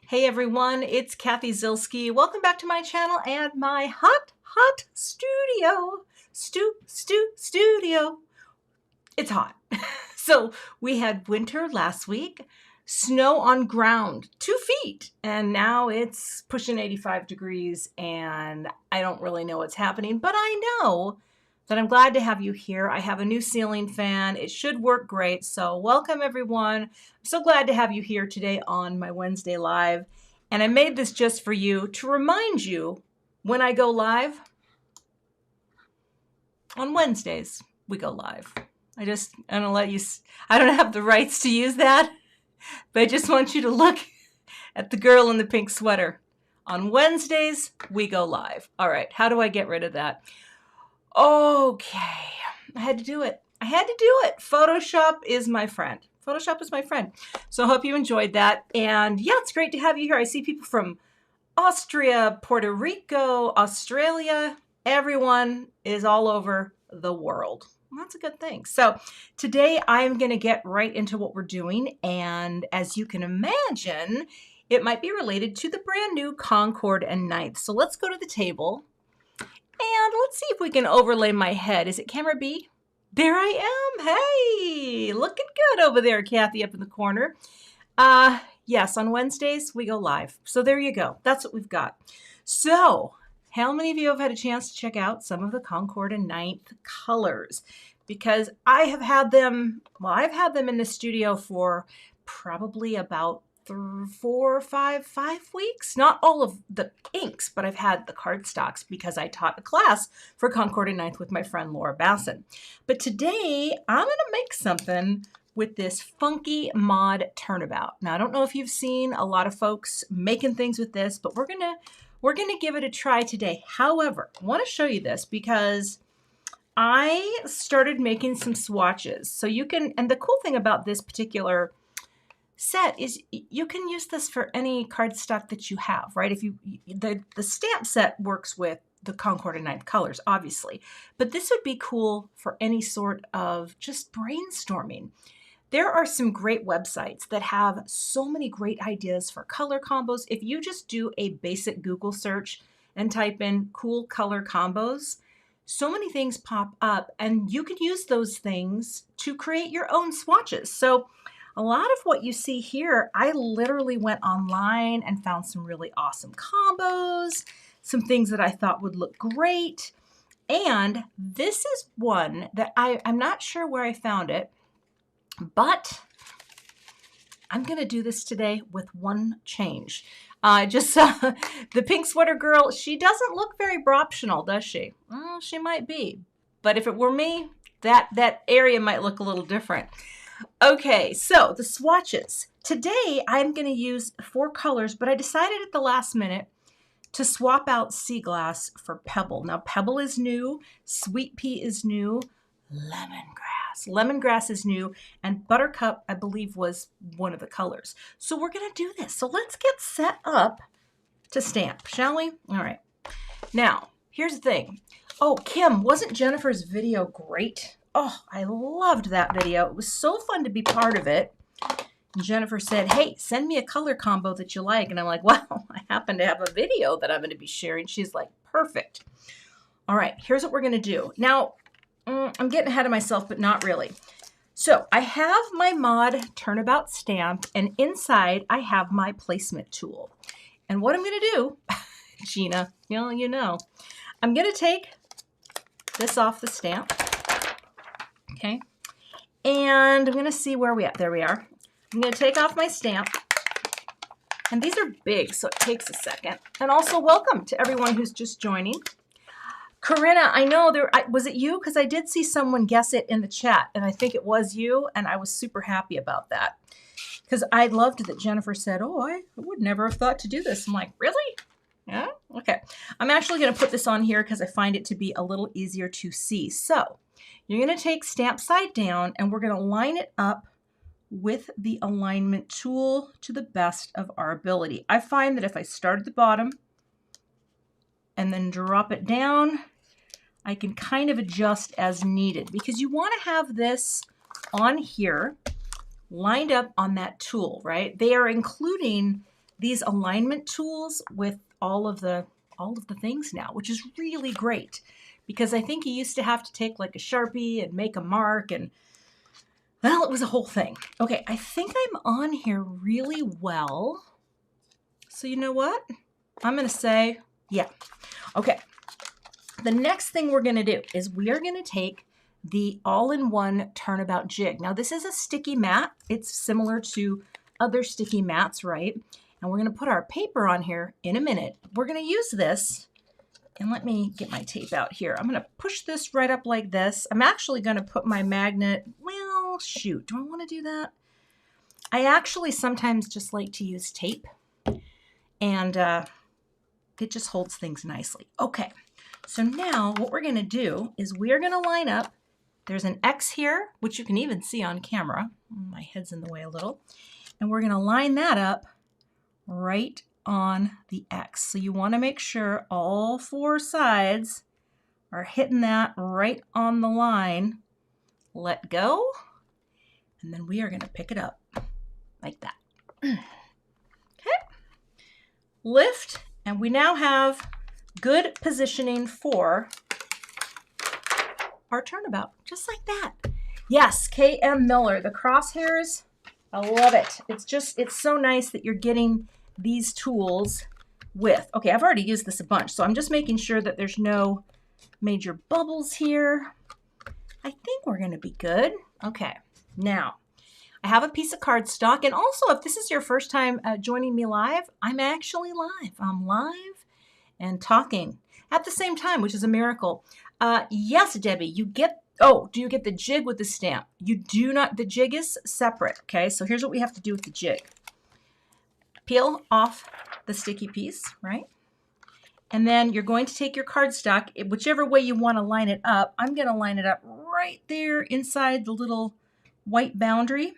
Hey everyone, it's Cathy Zilski. Welcome back to my channel and my hot studio. Studio. It's hot. So we had winter last week, snow on ground, 2 feet, and now it's pushing 85 degrees and I don't really know what's happening, but I know that I'm glad to have you here. I have a new ceiling fan. It should work great. So welcome everyone. I'm so glad to have you here today on my Wednesday live. And I made this just for you to remind you when I go live. On Wednesdays, we go live. I don't let you, I don't have the rights to use that, but I just want you to look at the girl in the pink sweater. On Wednesdays, we go live. All right, how do I get rid of that? Okay, I had to do it. Photoshop is my friend. So I hope you enjoyed that. And yeah, it's great to have you here. I see people from Austria, Puerto Rico, Australia. Everyone is all over the world. Well, that's a good thing. So today I'm going to get right into what we're doing. And as you can imagine, it might be related to the brand new Concord and 9th. So let's go to the table. And let's see if we can overlay my head. Is it camera B? There I am. Hey, looking good over there, Cathy, up in the corner. Yes, on Wednesdays, we go live. So there you go. That's what we've got. So how many of you have had a chance to check out some of the Concord and 9th colors? Because I have had them, well, I've had them in the studio for probably about 5 weeks. Not all of the inks, but I've had the cardstocks because I taught a class for Concord and 9th with my friend Laura Basson. But today I'm going to make something with this funky Mod Turnabout. Now I don't know if you've seen a lot of folks making things with this, but we're gonna give it a try today. However, I want to show you this because I started making some swatches. So you can, and the cool thing about this particular set is you can use this for any cardstock that you have, right? If the stamp set works with the Concord and 9th colors, obviously, but this would be cool for any sort of just brainstorming. There are some great websites that have so many great ideas for color combos. If you just do a basic Google search and type in cool color combos, so many things pop up and you can use those things to create your own swatches. So a lot of what you see here, I literally went online and found some really awesome combos, some things that I thought would look great. And this is one that I'm not sure where I found it, but I'm going to do this today with one change. Just the pink sweater girl, she doesn't look very optional, does she? Well, she might be. But if it were me, that area might look a little different. Okay, so the swatches. Today, I'm going to use 4 colors, but I decided at the last minute to swap out Sea Glass for Pebble. Now, Pebble is new, Sweet Pea is new, Lemongrass is new, and Buttercup, I believe, was one of the colors. So we're going to do this. So let's get set up to stamp, shall we? All right. Now, here's the thing. Oh, Kim, wasn't Jennifer's video great? Oh, I loved that video. It was so fun to be part of it. And Jennifer said, hey, send me a color combo that you like. And I'm like, well, I happen to have a video that I'm going to be sharing. She's like, perfect. All right, here's what we're going to do. Now, I'm getting ahead of myself, but not really. So I have my Mod Turnabout stamp, and inside I have my placement tool. And what I'm going to do, Gina, you know, I'm going to take this off the stamp. Okay, and I'm going to see where we at. There we are. I'm going to take off my stamp, and these are big, so it takes a second. And also welcome to everyone who's just joining. Corinna, I know was it you? Because I did see someone guess it in the chat, and I think it was you, and I was super happy about that. Because I loved that Jennifer said, oh, I would never have thought to do this. I'm like, really? Yeah? Okay. I'm actually going to put this on here because I find it to be a little easier to see. So you're going to take stamp side down, and we're going to line it up with the alignment tool to the best of our ability. I find that if I start at the bottom and then drop it down, I can kind of adjust as needed because you want to have this on here lined up on that tool, right? They are including these alignment tools with all of the things now, which is really great because I think you used to have to take like a Sharpie and make a mark, and well, it was a whole thing. Okay, I think I'm on here really well. So you know what? I'm going to say, yeah. Okay. The next thing we're going to do is we are going to take the all-in-one Turnabout Jig. Now this is a sticky mat. It's similar to other sticky mats, right? And we're going to put our paper on here in a minute. We're going to use this, and let me get my tape out here. I'm going to push this right up like this. I'm actually going to put my magnet, well, shoot, do I want to do that? I actually sometimes just like to use tape, and it just holds things nicely. Okay, so now what we're going to do is we're going to line up. There's an X here, which you can even see on camera. My head's in the way a little. And we're going to line that up right on the X. So you want to make sure all four sides are hitting that right on the line. Let go. And then we are going to pick it up like that. Okay. Lift. And we now have good positioning for our turnabout, just like that. Yes, KM Miller, the crosshairs, I love it. It's so nice that you're getting these tools with, okay, I've already used this a bunch, so I'm just making sure that there's no major bubbles here. I think we're gonna be good. Okay, now, I have a piece of cardstock, and also if this is your first time joining me live, I'm actually live. I'm live and talking at the same time, which is a miracle. Yes, Debbie, you get, oh, do you get the jig with the stamp? You do not, the jig is separate, okay? So here's what we have to do with the jig. Peel off the sticky piece, right? And then you're going to take your cardstock, whichever way you want to line it up. I'm going to line it up right there inside the little white boundary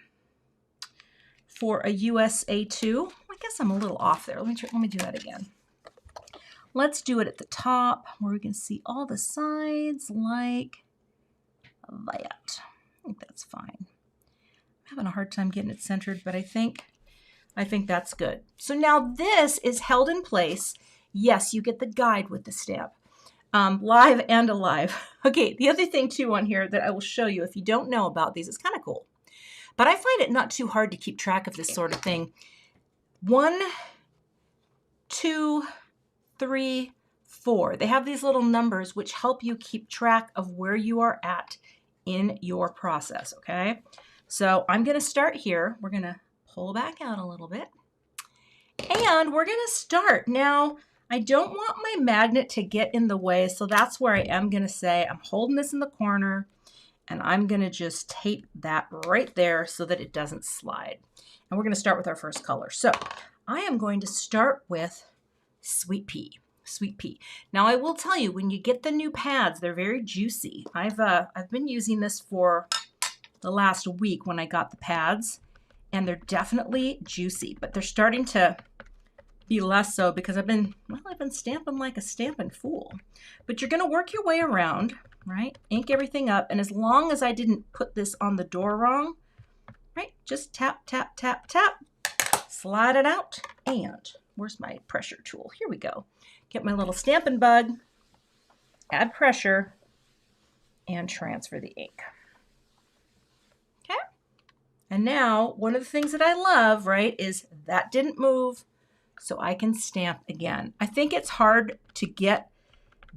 for a USA 2. I guess I'm a little off there. Let me do that again. Let's do it at the top where we can see all the sides like that. I think that's fine. I'm having a hard time getting it centered, but I think that's good. So now this is held in place. Yes, you get the guide with the stamp, live and alive. Okay, the other thing too on here that I will show you if you don't know about these, it's kind of cool. But I find it not too hard to keep track of this sort of thing. 1, 2, 3, 4. They have these little numbers which help you keep track of where you are at in your process, okay? So I'm going to start here. We're going to pull back out a little bit. And we're going to start. Now, I don't want my magnet to get in the way, so that's where I am going to say I'm holding this in the corner, and I'm going to just tape that right there so that it doesn't slide. And we're going to start with our first color. So I am going to start with Sweet Pea. Sweet Pea. Now I will tell you, when you get the new pads, they're very juicy. I've been using this for the last week when I got the pads, and they're definitely juicy, but they're starting to be less so because I've been stamping like a stamping fool. But you're going to work your way around, right? Ink everything up, and as long as I didn't put this on the door wrong, right? Just tap, tap, tap, tap, slide it out, and where's my pressure tool? Here we go. Get my little Stampin' Bug, add pressure, and transfer the ink. Okay? And now, one of the things that I love, right, is that didn't move, so I can stamp again. I think it's hard to get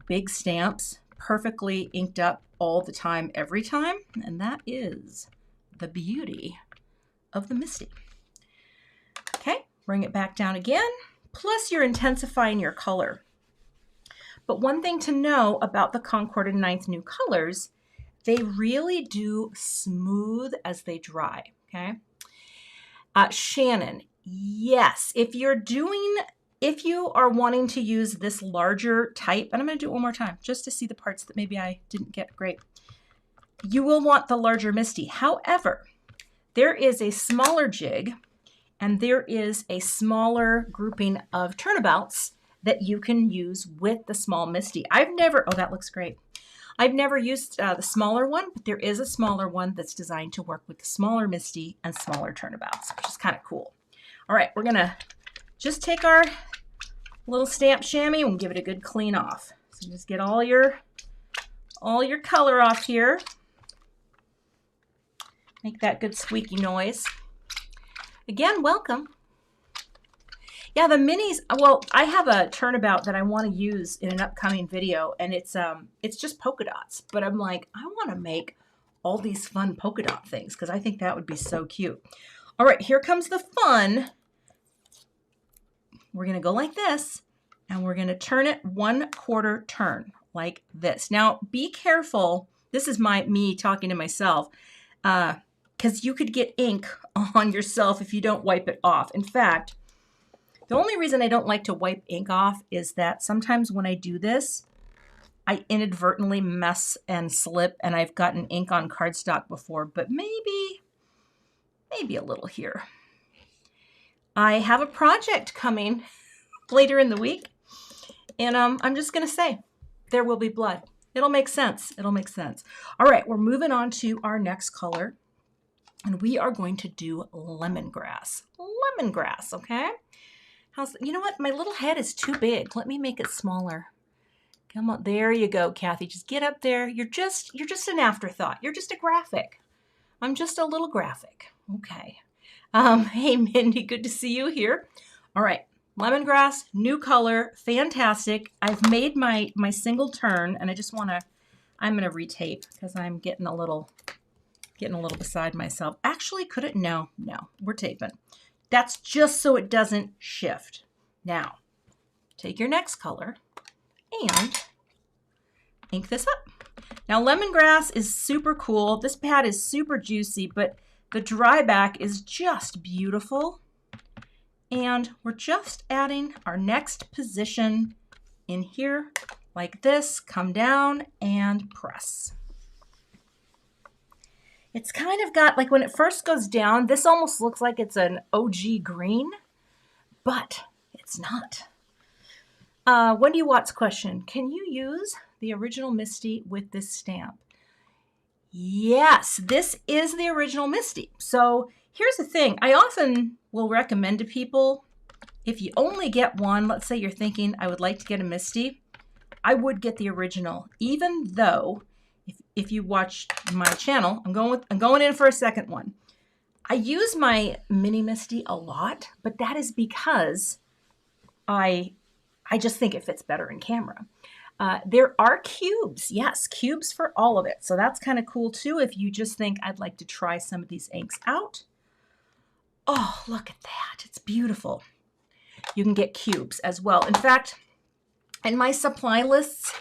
big stamps perfectly inked up all the time, every time, and that is the beauty of the MISTI. Okay, bring it back down again. Plus you're intensifying your color. But one thing to know about the Concord and 9th New colors, they really do smooth as they dry, okay? Shannon, yes, if you are wanting to use this larger type, and I'm going to do it one more time just to see the parts that maybe I didn't get great, you will want the larger MISTI. However, there is a smaller jig, and there is a smaller grouping of turnabouts that you can use with the small MISTI. Oh, that looks great. I've never used the smaller one, but there is a smaller one that's designed to work with the smaller MISTI and smaller turnabouts, which is kind of cool. All right, we're gonna just take our little stamp chamois and give it a good clean off. So just get all your color off here. Make that good squeaky noise. Again, welcome. Yeah, the minis, well, I have a turnabout that I want to use in an upcoming video, and it's just polka dots. But I'm like, I want to make all these fun polka dot things because I think that would be so cute. All right, here comes the fun. We're going to go like this, and we're going to turn it 1/4 turn like this. Now, be careful. This is me talking to myself, because you could get ink on yourself if you don't wipe it off. In fact, the only reason I don't like to wipe ink off is that sometimes when I do this, I inadvertently mess and slip, and I've gotten ink on cardstock before, but maybe a little here. I have a project coming later in the week, and I'm just going to say, there will be blood. It'll make sense. It'll make sense. All right, we're moving on to our next color, and we are going to do lemongrass. Lemongrass, okay? You know what? My little head is too big. Let me make it smaller. Come on. There you go, Cathy. Just get up there. You're just an afterthought. You're just a graphic. I'm just a little graphic. Okay. Hey, Mindy, good to see you here. All right. Lemongrass, new color, fantastic. I've made my single turn, and I'm going to retape because I'm getting a little beside myself. Actually, no, we're taping. That's just so it doesn't shift. Now, take your next color and ink this up. Now, lemongrass is super cool. This pad is super juicy, but the dry back is just beautiful. And we're just adding our next position in here like this. Come down and press. It's kind of got, like when it first goes down, this almost looks like it's an OG green, but it's not. Wendy Watts question, can you use the original MISTI with this stamp? Yes, this is the original MISTI. So here's the thing. I often will recommend to people, if you only get one, let's say you're thinking, I would like to get a MISTI, I would get the original, even though if you watch my channel, I'm going in for a second one. I use my mini MISTI a lot, but that is because I just think it fits better in camera. There are cubes. Yes, cubes for all of it. So that's kind of cool too if you just think I'd like to try some of these inks out. Oh, look at that. It's beautiful. You can get cubes as well. In fact, in my supply lists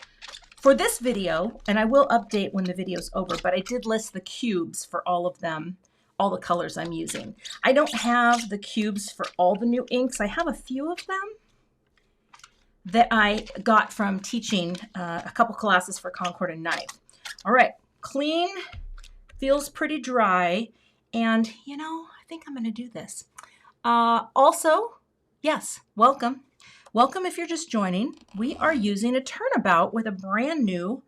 for this video, and I will update when the video's over, but I did list the cubes for all of them, all the colors I'm using. I don't have the cubes for all the new inks. I have a few of them that I got from teaching a couple classes for Concord and Knife. All right, clean, feels pretty dry, and you know, I think I'm gonna do this. Also, yes, welcome. Welcome if you're just joining. We are using a turnabout with a brand new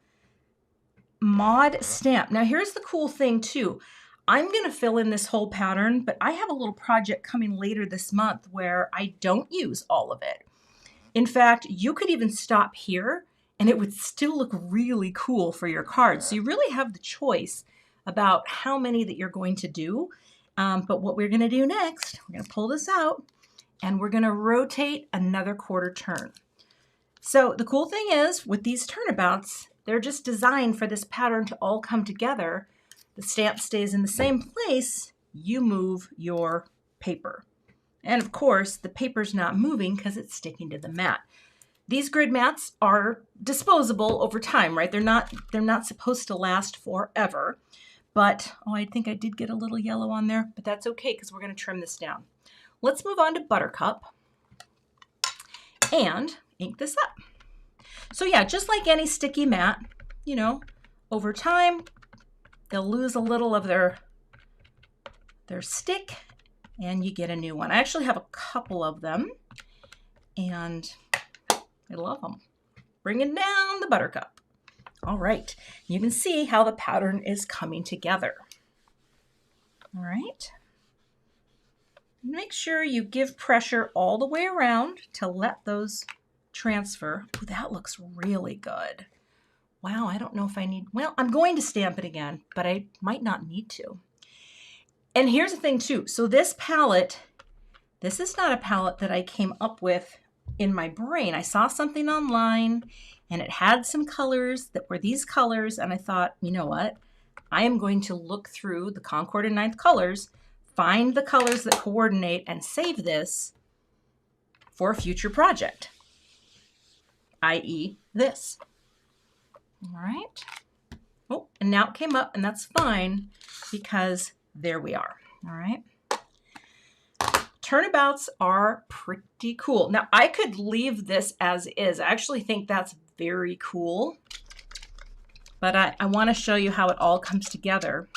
Mod stamp. Now here's the cool thing too. I'm gonna fill in this whole pattern, but I have a little project coming later this month where I don't use all of it. In fact, you could even stop here and it would still look really cool for your cards. So you really have the choice about how many that you're going to do. But what we're gonna do next, we're gonna pull this out and we're gonna rotate another 1/4 turn. So the cool thing is with these turnabouts, they're just designed for this pattern to all come together. The stamp stays in the same place, you move your paper. And of course, the paper's not moving because it's sticking to the mat. These grid mats are disposable over time, right? They're not supposed to last forever. But, oh, I think I did get a little yellow on there, but that's okay because we're gonna trim this down. Let's move on to Buttercup and ink this up. So yeah, just like any sticky mat, you know, over time, they'll lose a little of their stick and you get a new one. I actually have a couple of them and I love them. Bringing down the Buttercup. All right, you can see how the pattern is coming together. All right. Make sure you give pressure all the way around to let those transfer. Ooh, that looks really good. Wow, I don't know if I need, well, I'm going to stamp it again, but I might not need to. And here's the thing too. So this palette, this is not a palette that I came up with in my brain. I saw something online and it had some colors that were these colors. And I thought, you know what? I am going to look through the Concord and 9th colors, find the colors that coordinate, and save this for a future project, i.e. this. All right. Oh, and now it came up, and that's fine because there we are. All right. Turnabouts are pretty cool. Now, I could leave this as is. I actually think that's very cool, but I want to show you how it all comes together.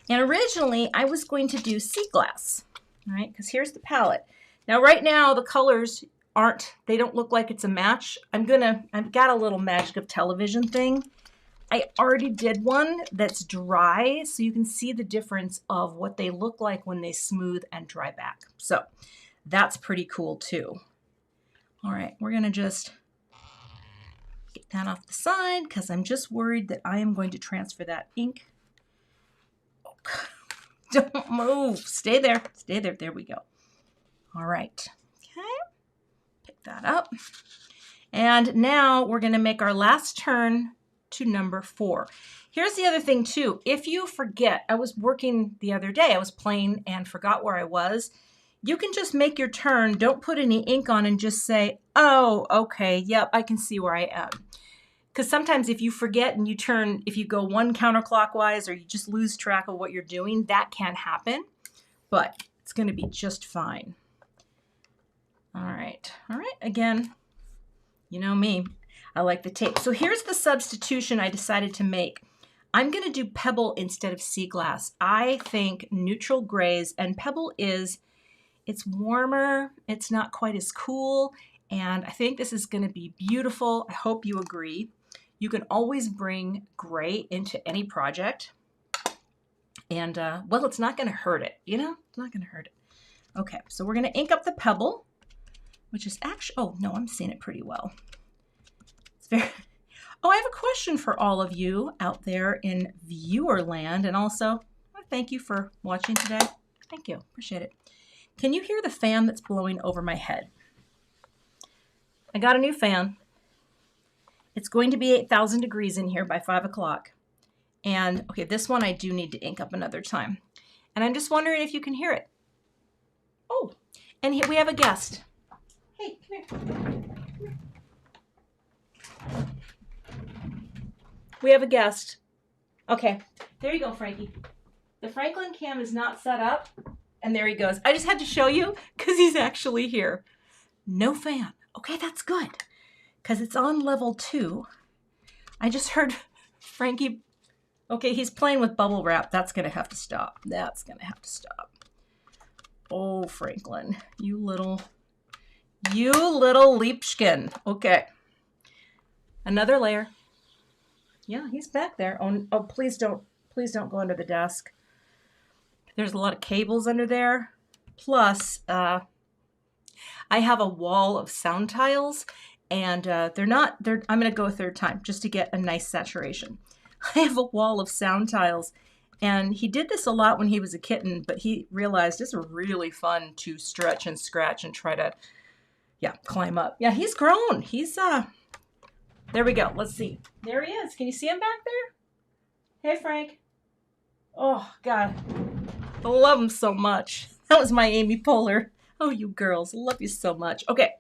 And originally, I was going to do sea glass, all right, because here's the palette. Now, right now, the colors they don't look like it's a match. I've got a little magic of television thing. I already did one that's dry, so you can see the difference of what they look like when they smooth and dry back. So that's pretty cool too. All right, we're gonna just get that off the side because I'm just worried that I am going to transfer that ink. Don't move. Stay there. Stay there. There we go. All right. Okay. Pick that up. And now we're going to make our last turn to number 4. Here's the other thing too. If you forget, I was working the other day, I was playing and forgot where I was. You can just make your turn. Don't put any ink on and just say, oh, okay, yep, I can see where I am. Because sometimes if you forget and you turn, if you go one counterclockwise or you just lose track of what you're doing, that can happen, but it's going to be just fine. All right. Again, you know me, I like the tape. So here's the substitution I decided to make. I'm going to do Pebble instead of sea glass. I think neutral grays, and Pebble it's warmer, it's not quite as cool, and I think this is going to be beautiful. I hope you agree. You can always bring gray into any project. And, well, it's not going to hurt it, you know? It's not going to hurt it. Okay, so we're going to ink up the Pebble, which is actually, oh, no, I'm seeing it pretty well. It's very, oh, I have a question for all of you out there in viewer land. And also, thank you for watching today. Thank you. Appreciate it. Can you hear the fan that's blowing over my head? I got a new fan. It's going to be 8,000 degrees in here by 5 o'clock. And okay, this one I do need to ink up another time. And I'm just wondering if you can hear it. Oh, and here we have a guest. Hey, come here. We have a guest. Okay, there you go, Frankie. The Franklin cam is not set up, and there he goes. I just had to show you because he's actually here. No fan. Okay, that's good. Because it's on level 2. I just heard Frankie, okay, he's playing with bubble wrap. That's going to have to stop. That's going to have to stop. Oh, Franklin, you little Liebchen. Okay. Another layer. Yeah, he's back there. Oh, please don't go under the desk. There's a lot of cables under there. Plus, I have a wall of sound tiles. And I'm going to go a third time just to get a nice saturation. I have a wall of sound tiles, and he did this a lot when he was a kitten, but he realized it's really fun to stretch and scratch and try to, yeah, climb up. Yeah, he's grown. He's, there we go. Let's see. There he is. Can you see him back there? Hey, Frank. Oh, God. I love him so much. That was my Amy Poehler. Oh, you girls. Love you so much. Okay.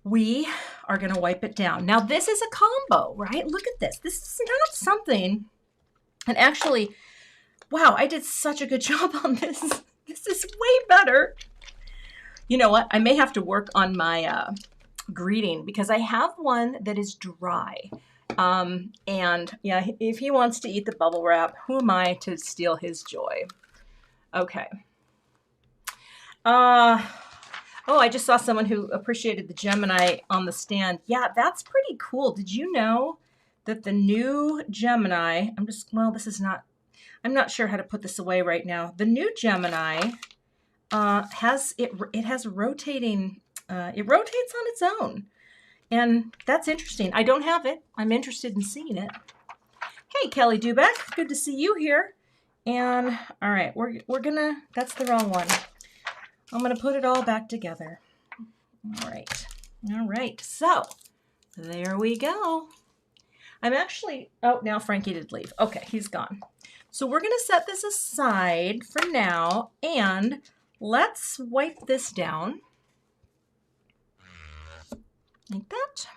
We are going to wipe it down. Now, this is a combo, right? Look at this. This is not something. And actually, wow, I did such a good job on this. This is way better. You know what? I may have to work on my greeting because I have one that is dry. And yeah, if he wants to eat the bubble wrap, who am I to steal his joy? Okay. Oh, I just saw someone who appreciated the Gemini on the stand. Yeah, that's pretty cool. Did you know that the new Gemini, well, this is not, I'm not sure how to put this away right now. The new Gemini has rotating, it rotates on its own. And that's interesting. I don't have it. I'm interested in seeing it. Hey, Kelly Dubeck, good to see you here. And all right, we're gonna, that's the wrong one. I'm gonna put it all back together. All right, so there we go. I'm actually, oh, now Frankie did leave. Okay, he's gone. So we're gonna set this aside for now, and let's wipe this down. Like that.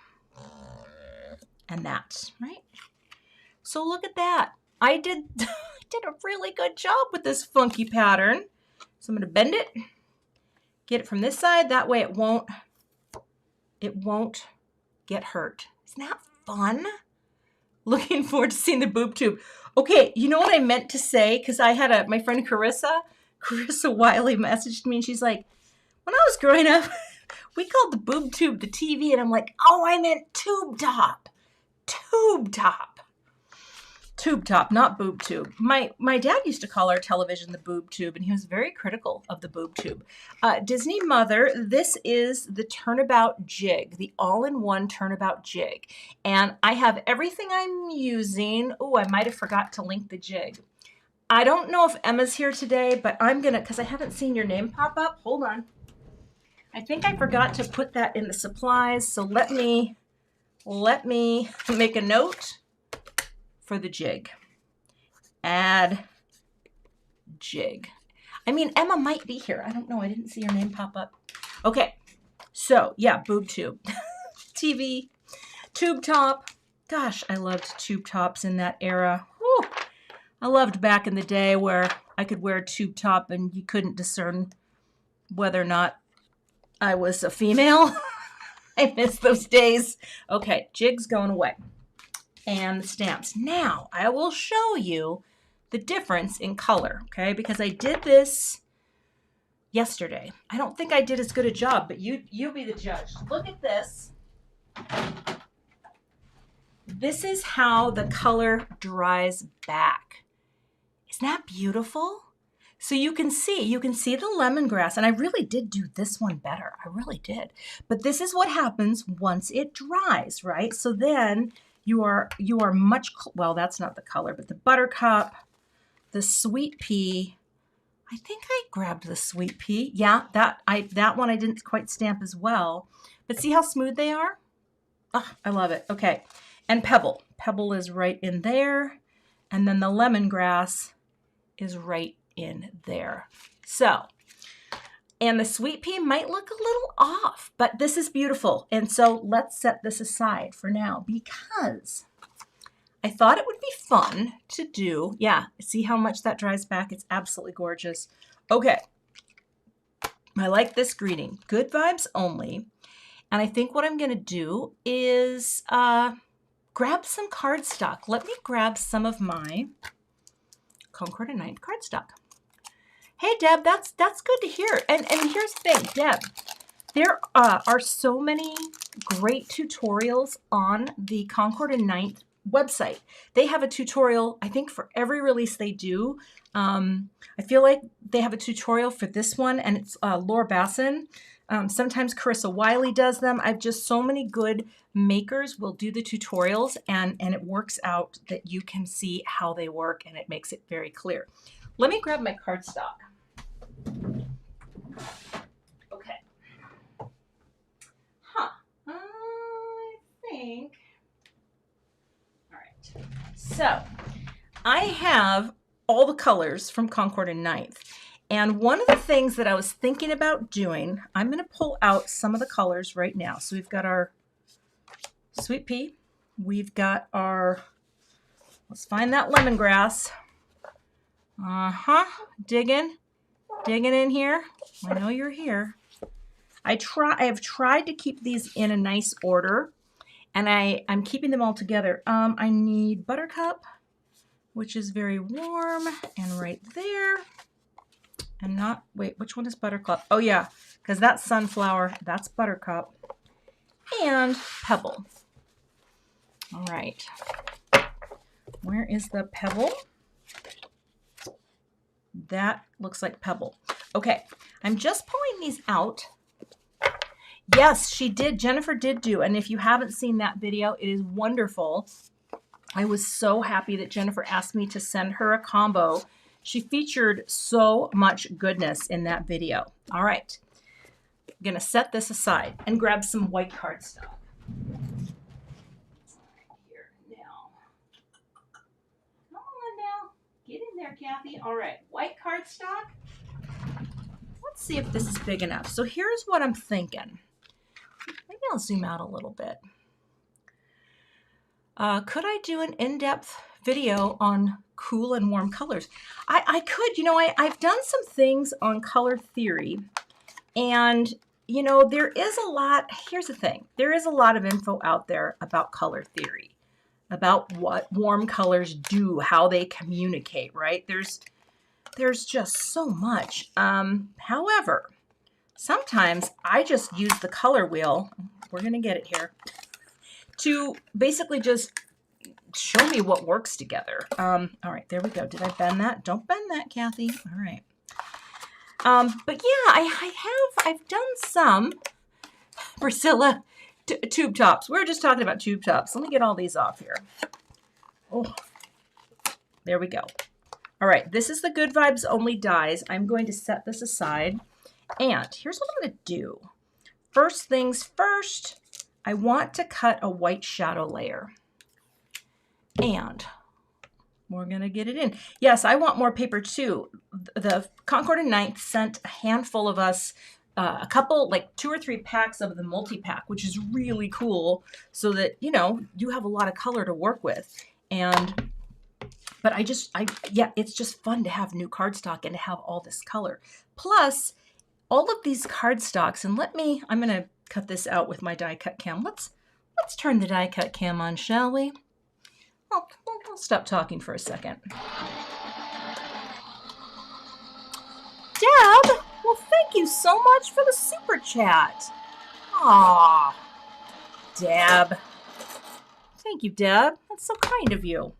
And that, right? So look at that. I did a really good job with this funky pattern. So I'm going to bend it, get it from this side. That way it won't get hurt. Isn't that fun? Looking forward to seeing the boob tube. Okay, you know what I meant to say? Because I had my friend Carissa Wiley messaged me and she's like, when I was growing up, we called the boob tube the TV. And I'm like, oh, I meant tube top. Tube top. Tube top, not boob tube. My dad used to call our television the boob tube, and he was very critical of the boob tube. Disney Mother, this is the Turnabout Jig, the all-in-one Turnabout Jig. And I have everything I'm using. Oh, I might have forgot to link the jig. I don't know if Emma's here today, but I'm going to, because I haven't seen your name pop up. Hold on. I think I forgot to put that in the supplies, so let me make a note for the jig. Add jig. I mean, Emma might be here. I don't know. I didn't see your name pop up. Okay. So, yeah, boob tube. TV, tube top. Gosh, I loved tube tops in that era. Whew. I loved back in the day where I could wear a tube top and you couldn't discern whether or not I was a female. I miss those days. Okay, jig's going away. And the stamps. Now, I will show you the difference in color, okay? Because I did this yesterday. I don't think I did as good a job, but you be the judge. Look at this. This is how the color dries back. Isn't that beautiful? So you can see the lemongrass, and I really did do this one better. I really did. But this is what happens once it dries, right? So then you are much, well, that's not the color, but the buttercup, the sweet pea. I think I grabbed the sweet pea. Yeah, that one I didn't quite stamp as well. But see how smooth they are? Oh, I love it. Okay. And Pebble. Pebble is right in there. And then the lemongrass is right in there. So, and the sweet pea might look a little off, but this is beautiful. And so let's set this aside for now because I thought it would be fun to do. Yeah, see how much that dries back? It's absolutely gorgeous. Okay, I like this greeting. Good vibes only. And I think what I'm going to do is grab some cardstock. Let me grab some of my Concord and 9th cardstock. Hey, Deb, that's good to hear. And here's the thing, Deb, there are so many great tutorials on the Concord and 9th website. They have a tutorial, I think, for every release they do. I feel like they have a tutorial for this one, and it's Laura Basson. Sometimes Carissa Wiley does them. I've just so many good makers will do the tutorials, and it works out that you can see how they work, and it makes it very clear. Let me grab my cardstock. Okay. Huh. I think. All right. So I have all the colors from Concord and 9th. And one of the things that I was thinking about doing, I'm going to pull out some of the colors right now. So we've got our sweet pea. We've got our, let's find that lemongrass. Digging in here. I know you're here. I have tried to keep these in a nice order, and I'm keeping them all together. I need Buttercup, which is very warm, and right there. And not, wait, which one is Buttercup? Oh yeah, because that's Sunflower, that's Buttercup, and Pebble. All right. Where is the Pebble? That looks like Pebble. Okay, I'm just pulling these out. Yes, she did. Jennifer did do. And if you haven't seen that video, it is wonderful. I was so happy that Jennifer asked me to send her a combo. She featured so much goodness in that video. All right, I'm going to set this aside and grab some white cardstock. Here now. Come on now. Get in there, Kathy. All right, white cardstock. Let's see if this is big enough. So here's what I'm thinking. Maybe I'll zoom out a little bit. Could I do an in-depth video on cool and warm colors? I could. You know, I've done some things on color theory, and you know, there is a lot. Here's the thing. There is a lot of info out there about color theory, about what warm colors do, how they communicate, right? There's just so much. However, sometimes I just use the color wheel. We're going to get it here. To basically just show me what works together. All right, there we go. Did I bend that? Don't bend that, Kathy. All right. But yeah, I've done some, Priscilla, tube tops. We're just talking about tube tops. Let me get all these off here. Oh, there we go. All right, this is the Good Vibes Only dies. I'm going to set this aside. And here's what I'm going to do. First things first, I want to cut a white shadow layer. And we're going to get it in. Yes, I want more paper too. The Concord and 9th sent a handful of us a couple, like 2 or 3 packs of the multi-pack, which is really cool so that, you know, you have a lot of color to work with. But yeah, it's just fun to have new cardstock and to have all this color. Plus, all of these cardstocks, and I'm going to cut this out with my die cut cam. Let's turn the die cut cam on, shall we? I'll stop talking for a second. Deb, well, thank you so much for the super chat. Aw, Deb. Thank you, Deb. That's so kind of you.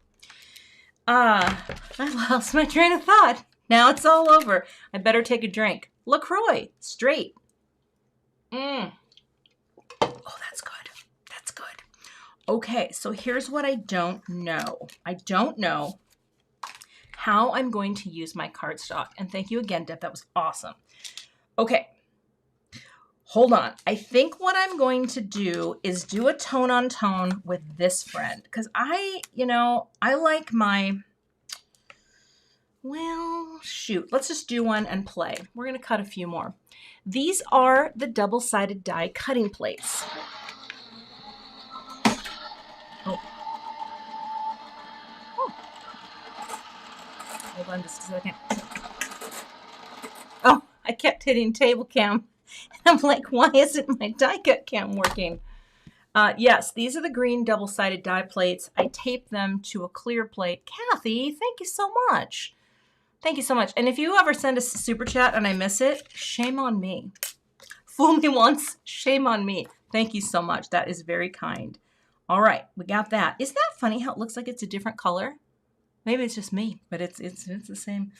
I lost my train of thought. Now it's all over. I better take a drink. LaCroix, straight. Oh, that's good. That's good. Okay, so here's what I don't know. I don't know how I'm going to use my cardstock. And thank you again, Deb. That was awesome. Okay, hold on. I think what I'm going to do is do a tone on tone with this friend. Because I like my... Well, shoot. Let's just do one and play. We're going to cut a few more. These are the double-sided die cutting plates. Oh. Hold on just a second. Oh, I kept hitting table cam. I'm like, why isn't my die cut cam working? Yes, these are the green double-sided die plates. I taped them to a clear plate. Kathy, thank you so much. Thank you so much. And if you ever send us a super chat and I miss it, shame on me. Fool me once, shame on me. Thank you so much. That is very kind. All right, we got that. Isn't that funny how it looks like it's a different color? Maybe it's just me, but it's the same.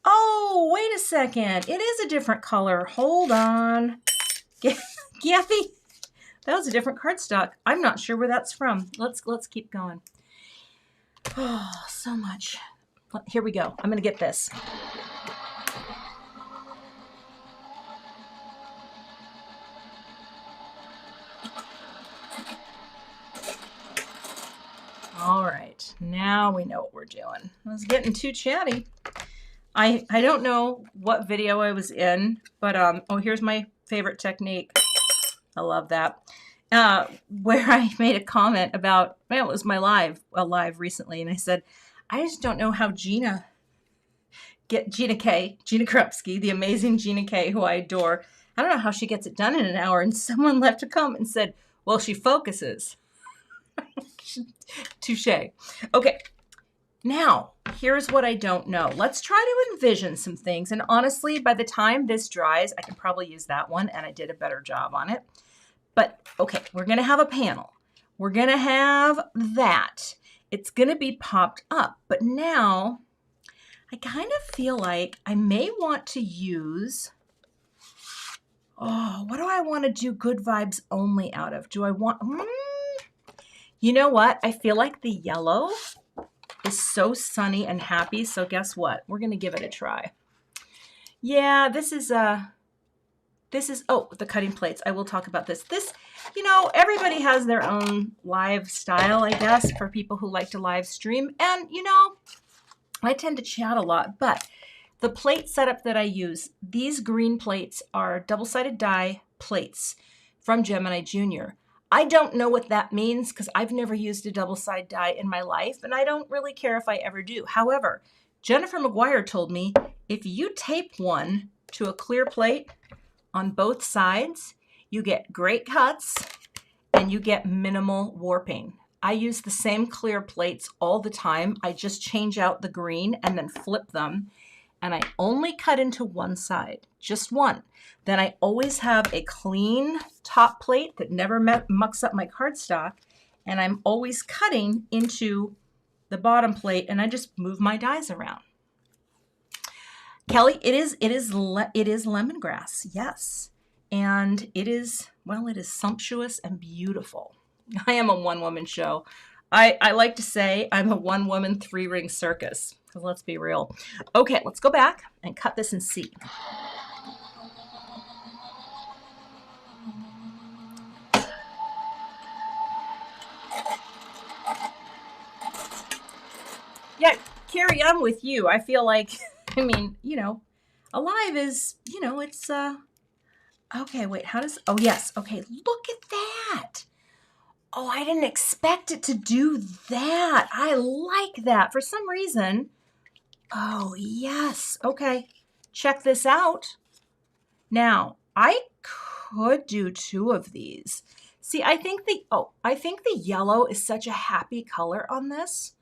Oh, wait a second. It is a different color. Hold on. Cathy, that was a different cardstock. I'm not sure where that's from. Let's keep going. Oh, so much. Here we go. I'm going to get this. All right. Now we know what we're doing. I was getting too chatty. I don't know what video I was in, but oh, here's my favorite technique. I love that. Where I made a comment about, well, it was my live recently, and I said, I just don't know how Gina Krupski, the amazing Gina K, who I adore, I don't know how she gets it done in an hour. And someone left a comment and said, well, she focuses. Touche. Okay, now here's what I don't know. Let's try to envision some things. And honestly, by the time this dries, I can probably use that one, and I did a better job on it. But okay, we're going to have a panel. We're going to have that. It's going to be popped up. But now I kind of feel like I may want to use, oh, what do I want to do good vibes only out of? Do I want, you know what? I feel like the yellow is so sunny and happy. So guess what? We're going to give it a try. Yeah, this is, oh, the cutting plates. I will talk about this. This, you know, everybody has their own live style, I guess, for people who like to live stream. And, you know, I tend to chat a lot, but the plate setup that I use, these green plates are double-sided die plates from Gemini Junior. I don't know what that means because I've never used a double-sided die in my life, and I don't really care if I ever do. However, Jennifer McGuire told me if you tape one to a clear plate on both sides, you get great cuts and you get minimal warping. I use the same clear plates all the time. I just change out the green and then flip them. And I only cut into one side, just one. Then I always have a clean top plate that never mucks up my cardstock. And I'm always cutting into the bottom plate and I just move my dies around. Kelly, it is lemongrass, yes. And it is, well, it is sumptuous and beautiful. I am a one-woman show. I like to say I'm a one-woman three-ring circus, because let's be real. Okay, let's go back and cut this and see. Yeah, Carrie, I'm with you. I feel like, I mean, you know, alive is, you know, it's, okay, wait, how does, oh, yes, okay, look at that. Oh, I didn't expect it to do that. I like that. For some reason, oh, yes. Okay, check this out. Now, I could do two of these. See, I think the yellow is such a happy color on this.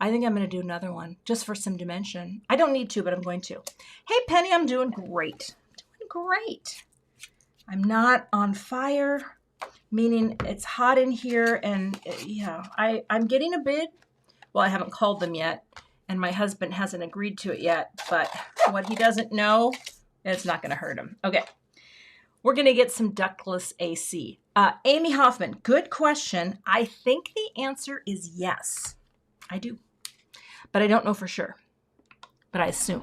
I think I'm going to do another one just for some dimension. I don't need to, but I'm going to. Hey, Penny, I'm doing great. Doing great. I'm not on fire. Meaning it's hot in here and yeah, I'm getting a bid. Well, I haven't called them yet and my husband hasn't agreed to it yet, but what he doesn't know, it's not going to hurt him. Okay, we're going to get some ductless AC. Amy Hoffman, good question. I think the answer is yes. I do, but I don't know for sure, but I assume.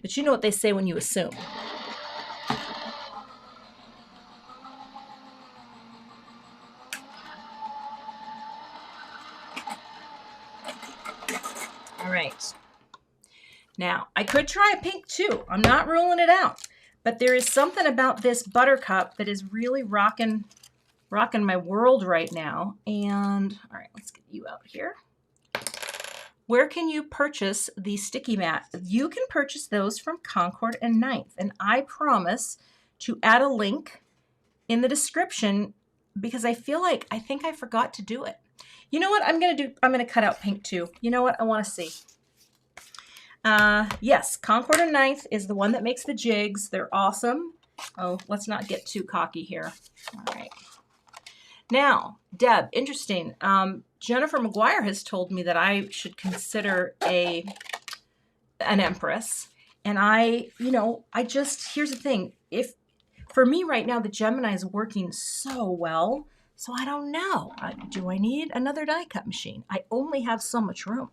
But you know what they say when you assume. All right. Now, I could try a pink too. I'm not ruling it out. But there is something about this Buttercup that is really rocking my world right now. And, all right, let's get you out here. Where can you purchase the sticky mat? You can purchase those from Concord and 9th. And I promise to add a link in the description because I think I forgot to do it. You know what I'm going to do? I'm going to cut out pink too. You know what? I want to see. Yes, Concord and 9th is the one that makes the jigs. They're awesome. Oh, let's not get too cocky here. All right. Now, Deb, interesting. Jennifer McGuire has told me that I should consider an Empress. And here's the thing. For me right now, the Gemini is working so well. So I don't know. Do I need another die cut machine? I only have so much room.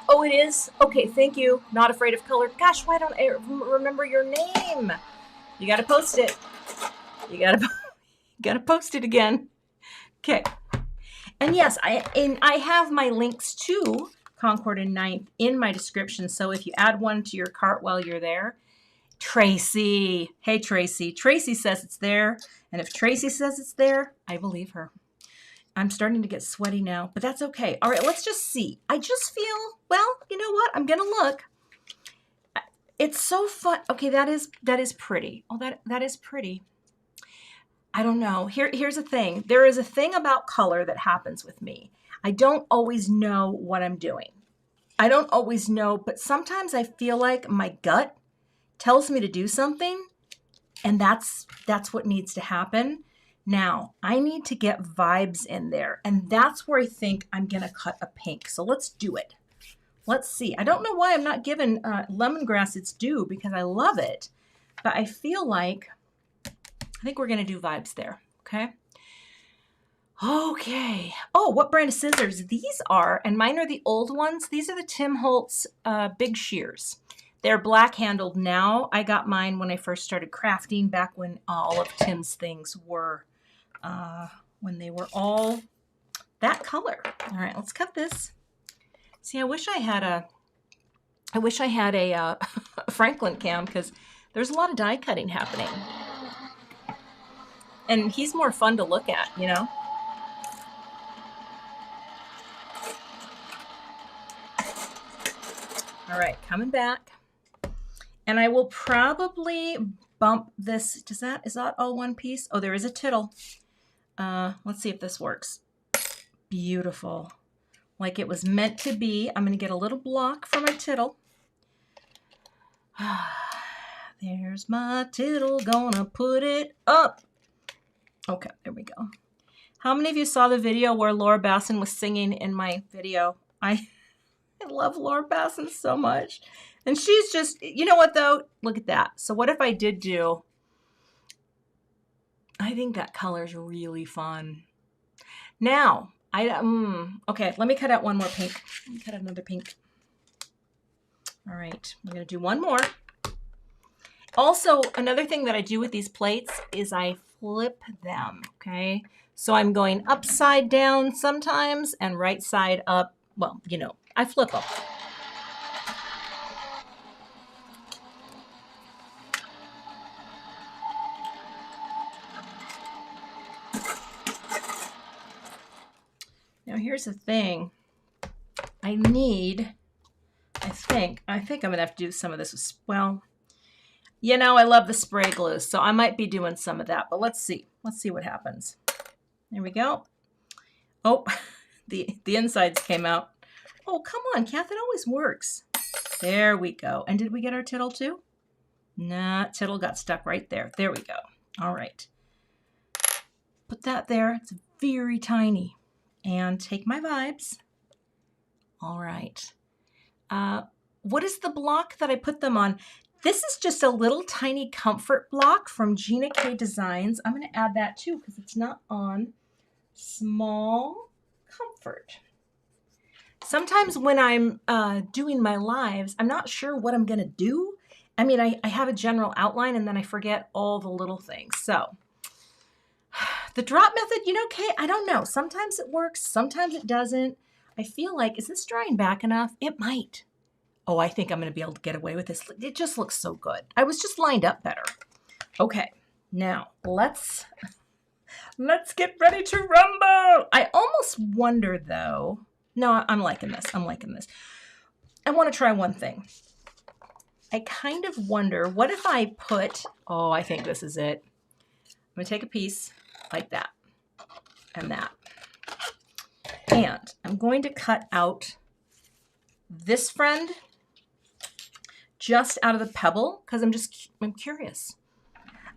Oh, it is? Okay, thank you. Not afraid of color. Gosh, why don't I remember your name? You got to post it. You got to post it again. Okay. And yes, I have my links to Concord and 9th in my description. So if you add one to your cart while you're there, Tracy. Hey, Tracy. Tracy says it's there. And if Tracy says it's there, I believe her. I'm starting to get sweaty now, but that's okay. All right, let's just see. I just feel, well, you know what? I'm going to look. It's so fun. Okay, that is pretty. Oh, that is pretty. I don't know. Here's the thing. There is a thing about color that happens with me. I don't always know what I'm doing. I don't always know, but sometimes I feel like my gut tells me to do something, and that's what needs to happen. Now, I need to get vibes in there, and that's where I think I'm going to cut a pink. So let's do it. Let's see. I don't know why I'm not giving Lemongrass its due because I love it, but I feel like I think we're going to do vibes there, okay? Okay. Oh, what brand of scissors? These are, and mine are the old ones. These are the Tim Holtz Big Shears. They're black handled now. I got mine when I first started crafting back when all of Tim's things were, when they were all that color. All right, let's cut this. See, I wish I had a Franklin cam because there's a lot of die cutting happening. And he's more fun to look at, you know? All right, coming back. And I will probably bump this. Is that all one piece? Oh, there is a tittle. Let's see if this works. Beautiful. Like it was meant to be. I'm going to get a little block for my tittle. There's my tittle. Gonna put it up. Okay, there we go. How many of you saw the video where Laura Basson was singing in my video? I love Laura Basson so much. And she's just, you know what though? Look at that. So what if I did do, I think that color is really fun. Now, okay, let me cut out one more pink. Let me cut out another pink. All right, we're gonna do one more. Also, another thing that I do with these plates is I flip them, okay? So I'm going upside down sometimes and right side up. Well, you know, I flip them. Now here's the thing. I think I'm gonna have to do some of this with, well, you know, I love the spray glue, so I might be doing some of that, but let's see. Let's see what happens. There we go. Oh, the insides came out. Oh, come on, Kath, it always works. There we go. And did we get our tittle too? Nah, tittle got stuck right there. There we go. All right. Put that there. It's very tiny. And take my vibes. All right. What is the block that I put them on? This is just a little tiny comfort block from Gina K Designs. I'm going to add that too because it's not on small comfort. Sometimes when I'm doing my lives, I'm not sure what I'm going to do. I mean, I have a general outline and then I forget all the little things. So the drop method, you know, Kay, I don't know. Sometimes it works. Sometimes it doesn't. I feel like, is this drying back enough? It might. Oh, I think I'm going to be able to get away with this. It just looks so good. I was just lined up better. Okay, now let's get ready to rumble. I almost wonder though. No, I'm liking this. I'm liking this. I want to try one thing. I kind of wonder, what if I put, oh, I think this is it. I'm going to take a piece like that and that. And I'm going to cut out this friend just out of the Pebble because I'm curious.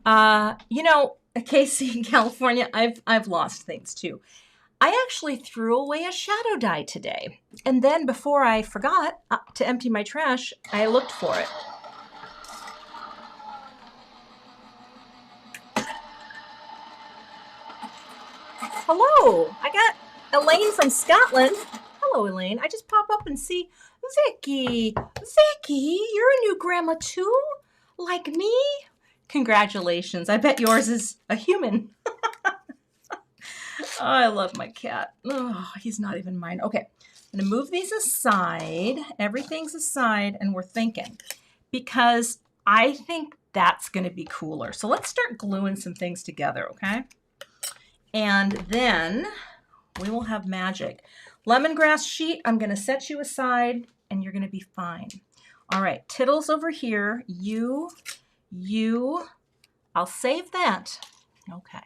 You know, Casey in California, I've lost things too. I actually threw away a shadow die today. And then before I forgot to empty my trash, I looked for it. Hello, I got Elaine from Scotland. Hello, Elaine. I just pop up and see Vicky. Vicky, you're a new grandma too? Like me? Congratulations. I bet yours is a human. Oh, I love my cat. Oh, he's not even mine. Okay, I'm going to move these aside. Everything's aside, and we're thinking. Because I think that's going to be cooler. So let's start gluing some things together, okay? And then we will have magic. Lemongrass sheet, I'm going to set you aside, and you're going to be fine. All right, tittles over here. You. I'll save that. Okay.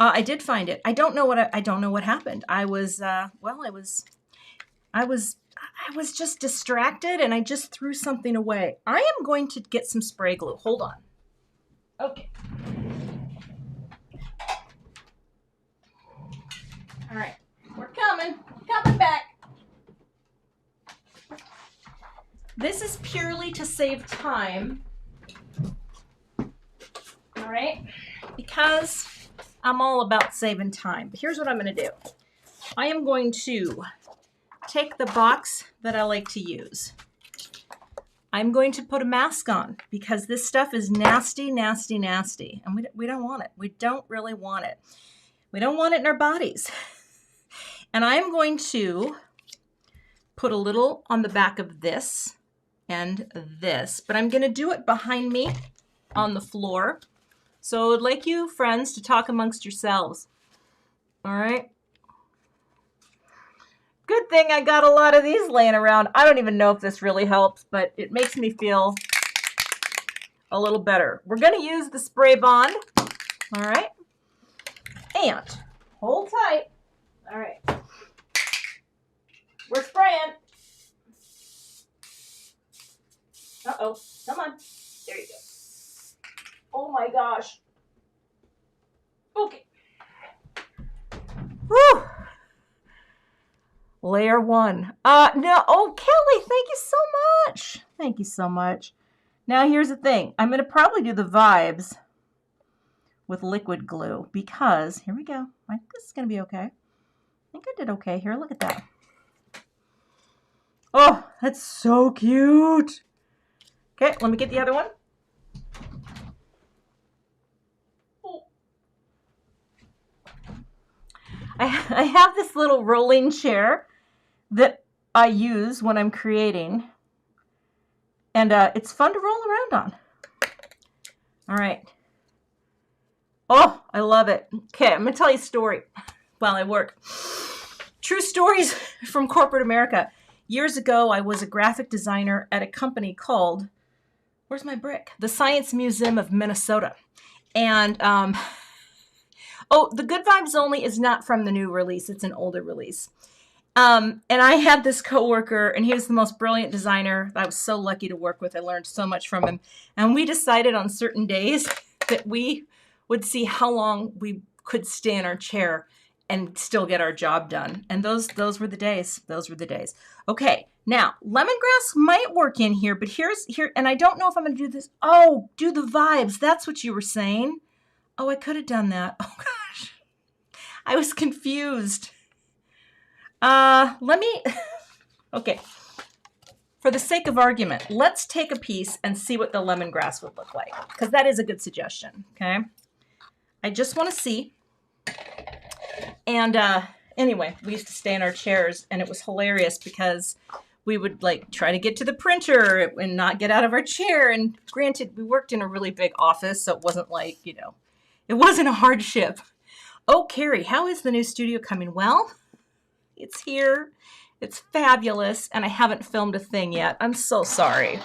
I did find it. I don't know what happened. I was just distracted and I just threw something away. I am going to get some spray glue. Hold on. Okay. All right, we're coming back. This is purely to save time. All right, because I'm all about saving time. But here's what I'm going to do. I am going to take the box that I like to use. I'm going to put a mask on because this stuff is nasty, nasty, nasty. And we don't want it. We don't really want it. We don't want it in our bodies. And I'm going to put a little on the back of this and this. But I'm going to do it behind me on the floor. So I'd like you, friends, to talk amongst yourselves. All right? Good thing I got a lot of these laying around. I don't even know if this really helps, but it makes me feel a little better. We're going to use the spray bond. All right? And hold tight. All right. We're spraying. Uh-oh. Come on. There you go. Oh my gosh. Okay. Whew. Layer one. No. Oh, Kelly, thank you so much. Thank you so much. Now, here's the thing. I'm going to probably do the vibes with liquid glue because, here we go. I think this is going to be okay. I think I did okay here. Look at that. Oh, that's so cute. Okay, let me get the other one. Oh. I have this little rolling chair that I use when I'm creating. And it's fun to roll around on. All right. Oh, I love it. Okay, I'm going to tell you a story while I work. True stories from corporate America. Years ago, I was a graphic designer at a company called, where's my brick? The Science Museum of Minnesota. And, oh, the Good Vibes Only is not from the new release. It's an older release. And I had this coworker, and he was the most brilliant designer. I was so lucky to work with. I learned so much from him. And we decided on certain days that we would see how long we could stay in our chair and still get our job done. And those were the days. Those were the days. Okay, now lemongrass might work in here, but here, and I don't know if I'm going to do this. Oh, do the vibes. That's what you were saying. Oh, I could have done that. Oh gosh, I was confused. Let me. Okay. For the sake of argument, let's take a piece and see what the lemongrass would look like, because that is a good suggestion. Okay. I just want to see. And anyway, we used to stay in our chairs, and it was hilarious because we would like try to get to the printer and not get out of our chair. And granted, we worked in a really big office, so it wasn't like, you know, it wasn't a hardship. Oh, Carrie, how is the new studio coming? Well, it's here. It's fabulous, and I haven't filmed a thing yet. I'm so sorry.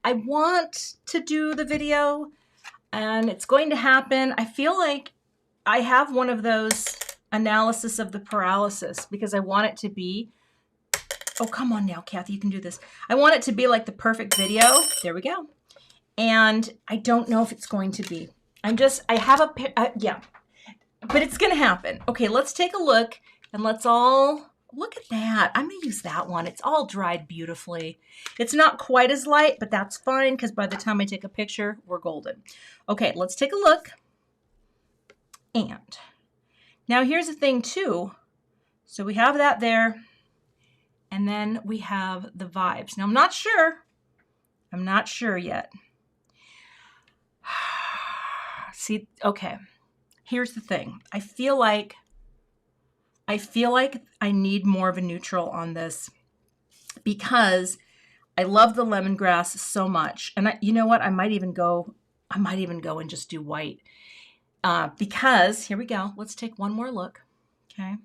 I want to do the video, and it's going to happen. I feel like I have one of those analysis of the paralysis because I want it to be, oh, come on now, Cathy, you can do this. I want it to be like the perfect video. There we go. And I don't know if it's going to be. I have a, yeah, but it's going to happen. Okay, let's take a look, and let's all, look at that. I'm going to use that one. It's all dried beautifully. It's not quite as light, but that's fine because by the time I take a picture, we're golden. Okay, let's take a look. And now here's the thing too. So we have that there. And then we have the vibes. Now I'm not sure. I'm not sure yet. See, okay. Here's the thing. I feel like I need more of a neutral on this because I love the lemongrass so much. And you know what? I might even go and just do white. Because, here we go. Let's take one more look. Okay.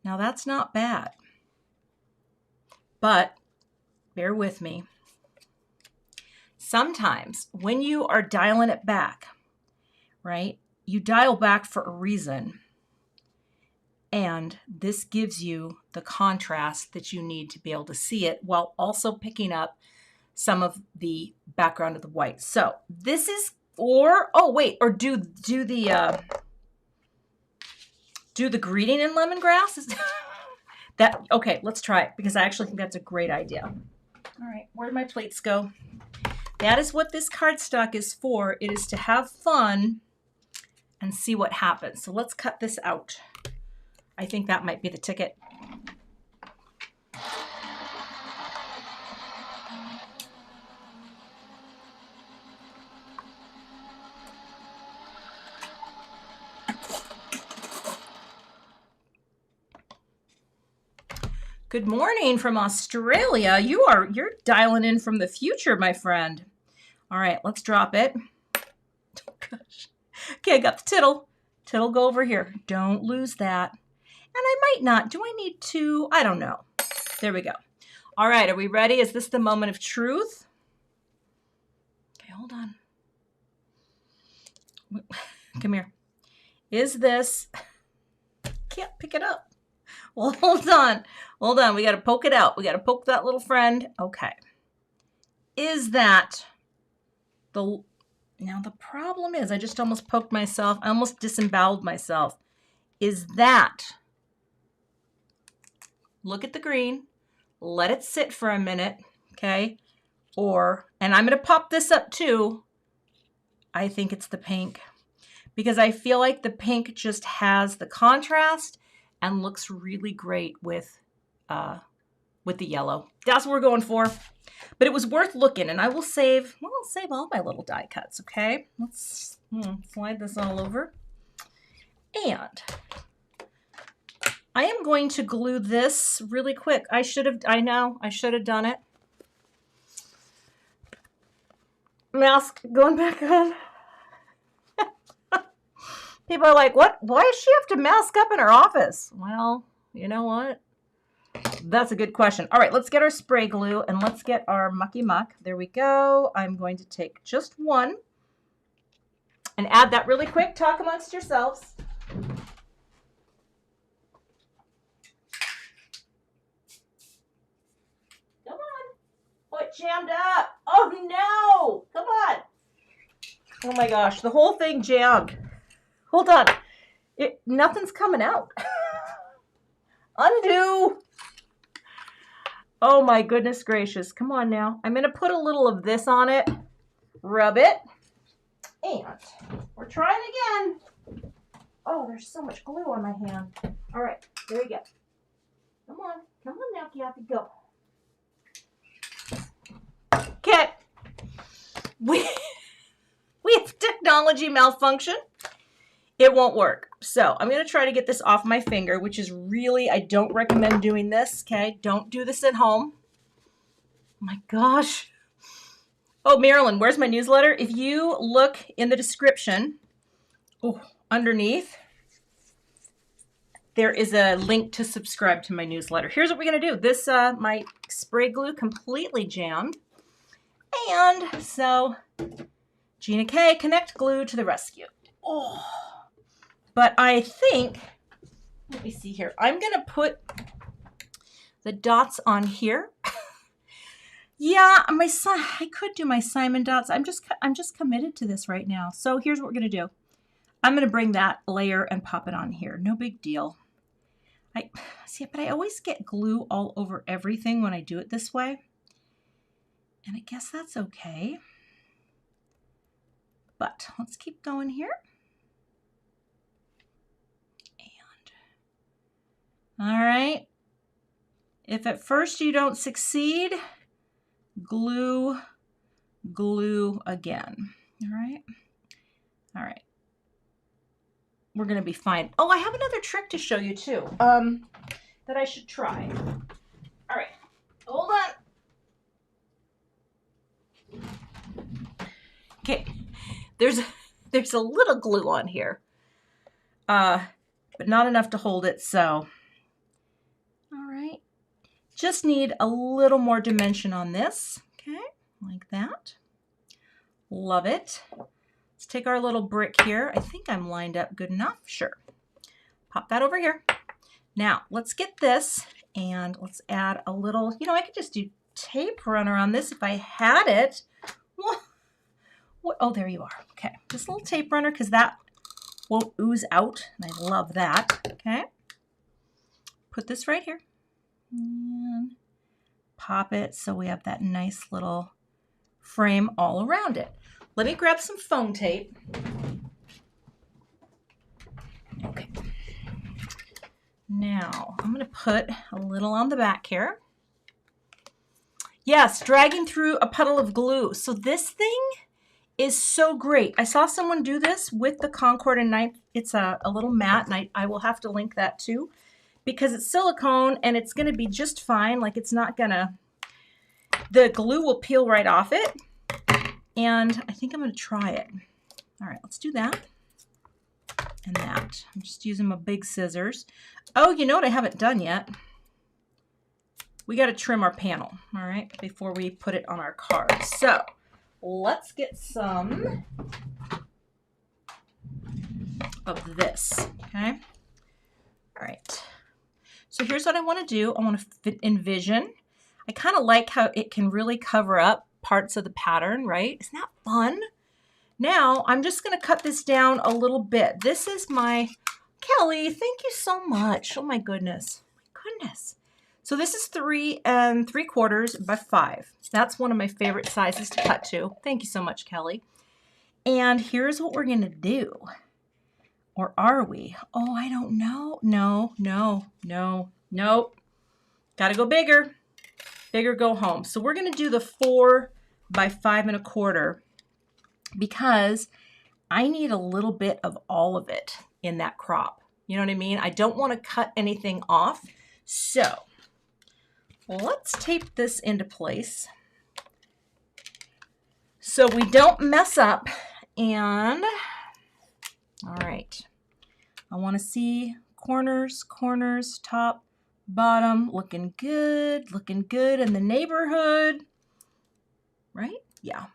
Now that's not bad. But bear with me. Sometimes when you are dialing it back, right? You dial back for a reason. And this gives you the contrast that you need to be able to see it while also picking up some of the background of the white. So this is, or, oh wait, or do the greeting in lemongrass. That, okay, let's try it because I actually think that's a great idea. All right, where'd my plates go? That is what this cardstock is for. It is to have fun and see what happens. So let's cut this out. I think that might be the ticket. Good morning from Australia. You're dialing in from the future, my friend. All right, let's drop it. Oh gosh. Okay, I got the tittle. Tittle, go over here. Don't lose that. And I might not. Do I need to? I don't know. There we go. All right, are we ready? Is this the moment of truth? Okay, hold on. Come here. Is this? Can't pick it up. Well, hold on. Hold on. We got to poke it out. We got to poke that little friend. Okay. Is that the... Now, the problem is I just almost poked myself. I almost disemboweled myself. Is that... Look at the green. Let it sit for a minute. Okay. Or, and I'm going to pop this up too. I think it's the pink. Because I feel like the pink just has the contrast and looks really great with the yellow. That's what we're going for. But it was worth looking, and I will save, well, I'll save all my little die cuts, okay? Let's slide this all over. And I am going to glue this really quick. I know, I should have done it. Mask going back on. People are like, what? Why does she have to mask up in her office? Well, you know what? That's a good question. All right, let's get our spray glue and let's get our mucky muck. There we go. I'm going to take just one and add that really quick. Talk amongst yourselves. Come on. Oh, it jammed up. Oh, no. Come on. Oh, my gosh. The whole thing jammed. Hold on. Nothing's coming out. Undo. Oh my goodness gracious. Come on now. I'm going to put a little of this on it. Rub it. And we're trying again. Oh, there's so much glue on my hand. All right. There we go. Come on. Come on now, Cathy. Go. Okay. We have technology malfunction. It won't work. So I'm going to try to get this off my finger, which is really, I don't recommend doing this. Okay. Don't do this at home. Oh my gosh. Oh, Marilyn, where's my newsletter? If you look in the description, underneath, there is a link to subscribe to my newsletter. Here's what we're going to do. This, my spray glue completely jammed. And so Gina K, connect glue to the rescue. Oh. But I think, let me see here. I'm going to put the dots on here. Yeah, I could do my Simon dots. I'm just committed to this right now. So here's what we're going to do. I'm going to bring that layer and pop it on here. No big deal. But I always get glue all over everything when I do it this way. And I guess that's okay. But let's keep going here. All right. If at first you don't succeed, glue again. All right. All right. We're going to be fine. Oh, I have another trick to show you too, that I should try. All right. Hold on. Okay. There's a little glue on here, but not enough to hold it. So, all right. Just need a little more dimension on this. Okay, like that. Love it. Let's take our little brick here. I think I'm lined up good enough. Sure. Pop that over here. Now let's get this and let's add a little, you know, I could just do tape runner on this if I had it. What? Oh, there you are. Okay, just a little tape runner because that won't ooze out. And I love that. Okay, put this right here and pop it so we have that nice little frame all around it. Let me grab some foam tape. Okay. Now I'm going to put a little on the back here. Yes, dragging through a puddle of glue. So this thing is so great. I saw someone do this with the Concord and it's a little mat, and I will have to link that too because it's silicone and it's going to be just fine. Like it's not going to, the glue will peel right off it. And I think I'm going to try it. All right, let's do that and that. I'm just using my big scissors. Oh, you know what I haven't done yet? We got to trim our panel, all right, before we put it on our card. So let's get some of this, okay? All right. So here's what I want to do. I want to envision. I kind of like how it can really cover up parts of the pattern, right? Isn't that fun? Now I'm just going to cut this down a little bit. This is my, Kelly, thank you so much. Oh my goodness. My goodness. So this is 3 3/4 by 5. That's one of my favorite sizes to cut to. Thank you so much, Kelly. And here's what we're going to do. Or are we? Oh, I don't know. No. Got to go bigger. Bigger, go home. So we're going to do the 4 by 5 1/4 because I need a little bit of all of it in that crop. You know what I mean? I don't want to cut anything off. So let's tape this into place so we don't mess up. And all right, I want to see corners, top, bottom, looking good in the neighborhood, right? Yeah.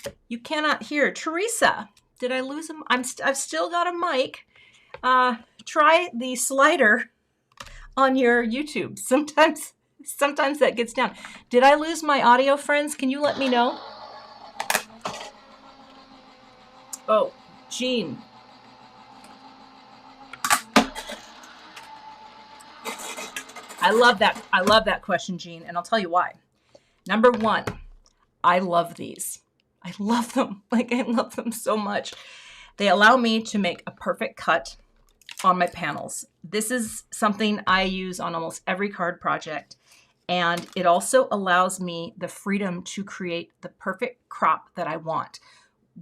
Okay. You cannot hear. Teresa, did I lose him? I've still got a mic. Try the slider on your YouTube. Sometimes that gets down. Did I lose my audio, friends? Can you let me know? Oh, Jean. I love that question, Jean, and I'll tell you why. Number one, I love these. I love them. Like, I love them so much. They allow me to make a perfect cut on my panels. This is something I use on almost every card project, and it also allows me the freedom to create the perfect crop that I want.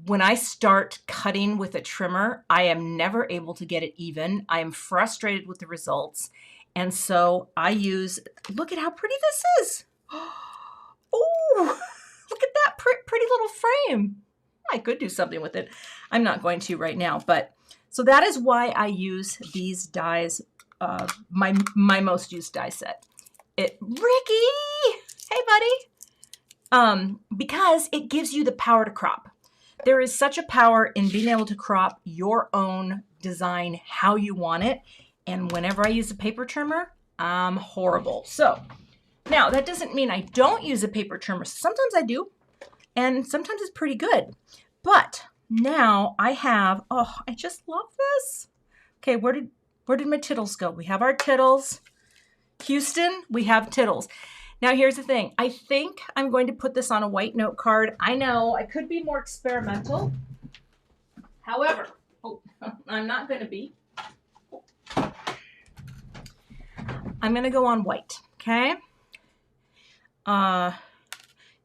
When I start cutting with a trimmer, I am never able to get it even. I am frustrated with the results. And so I use, look at how pretty this is. Oh, look at that pretty little frame. I could do something with it. I'm not going to right now, but so that is why I use these dies, my most used die set. Ricky, hey buddy. Because it gives you the power to crop. There is such a power in being able to crop your own design how you want it. And whenever I use a paper trimmer, I'm horrible. So now that doesn't mean I don't use a paper trimmer. Sometimes I do, and sometimes it's pretty good. But now I have, oh, I just love this. Okay, where did my tittles go? We have our tittles. Houston, we have tittles. Now here's the thing. I think I'm going to put this on a white note card. I know I could be more experimental. However, I'm not going to be. I'm going to go on white, okay?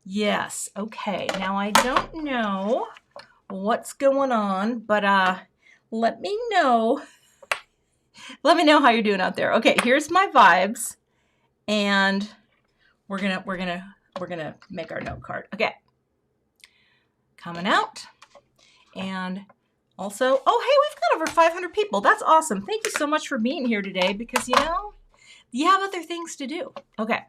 Yes, okay. Now I don't know what's going on, but let me know. Let me know how you're doing out there. Okay, here's my vibes, and we're gonna make our note card. Okay, coming out, and also, oh hey, we've got over 500 people. That's awesome. Thank you so much for being here today because you know you have other things to do. Okay,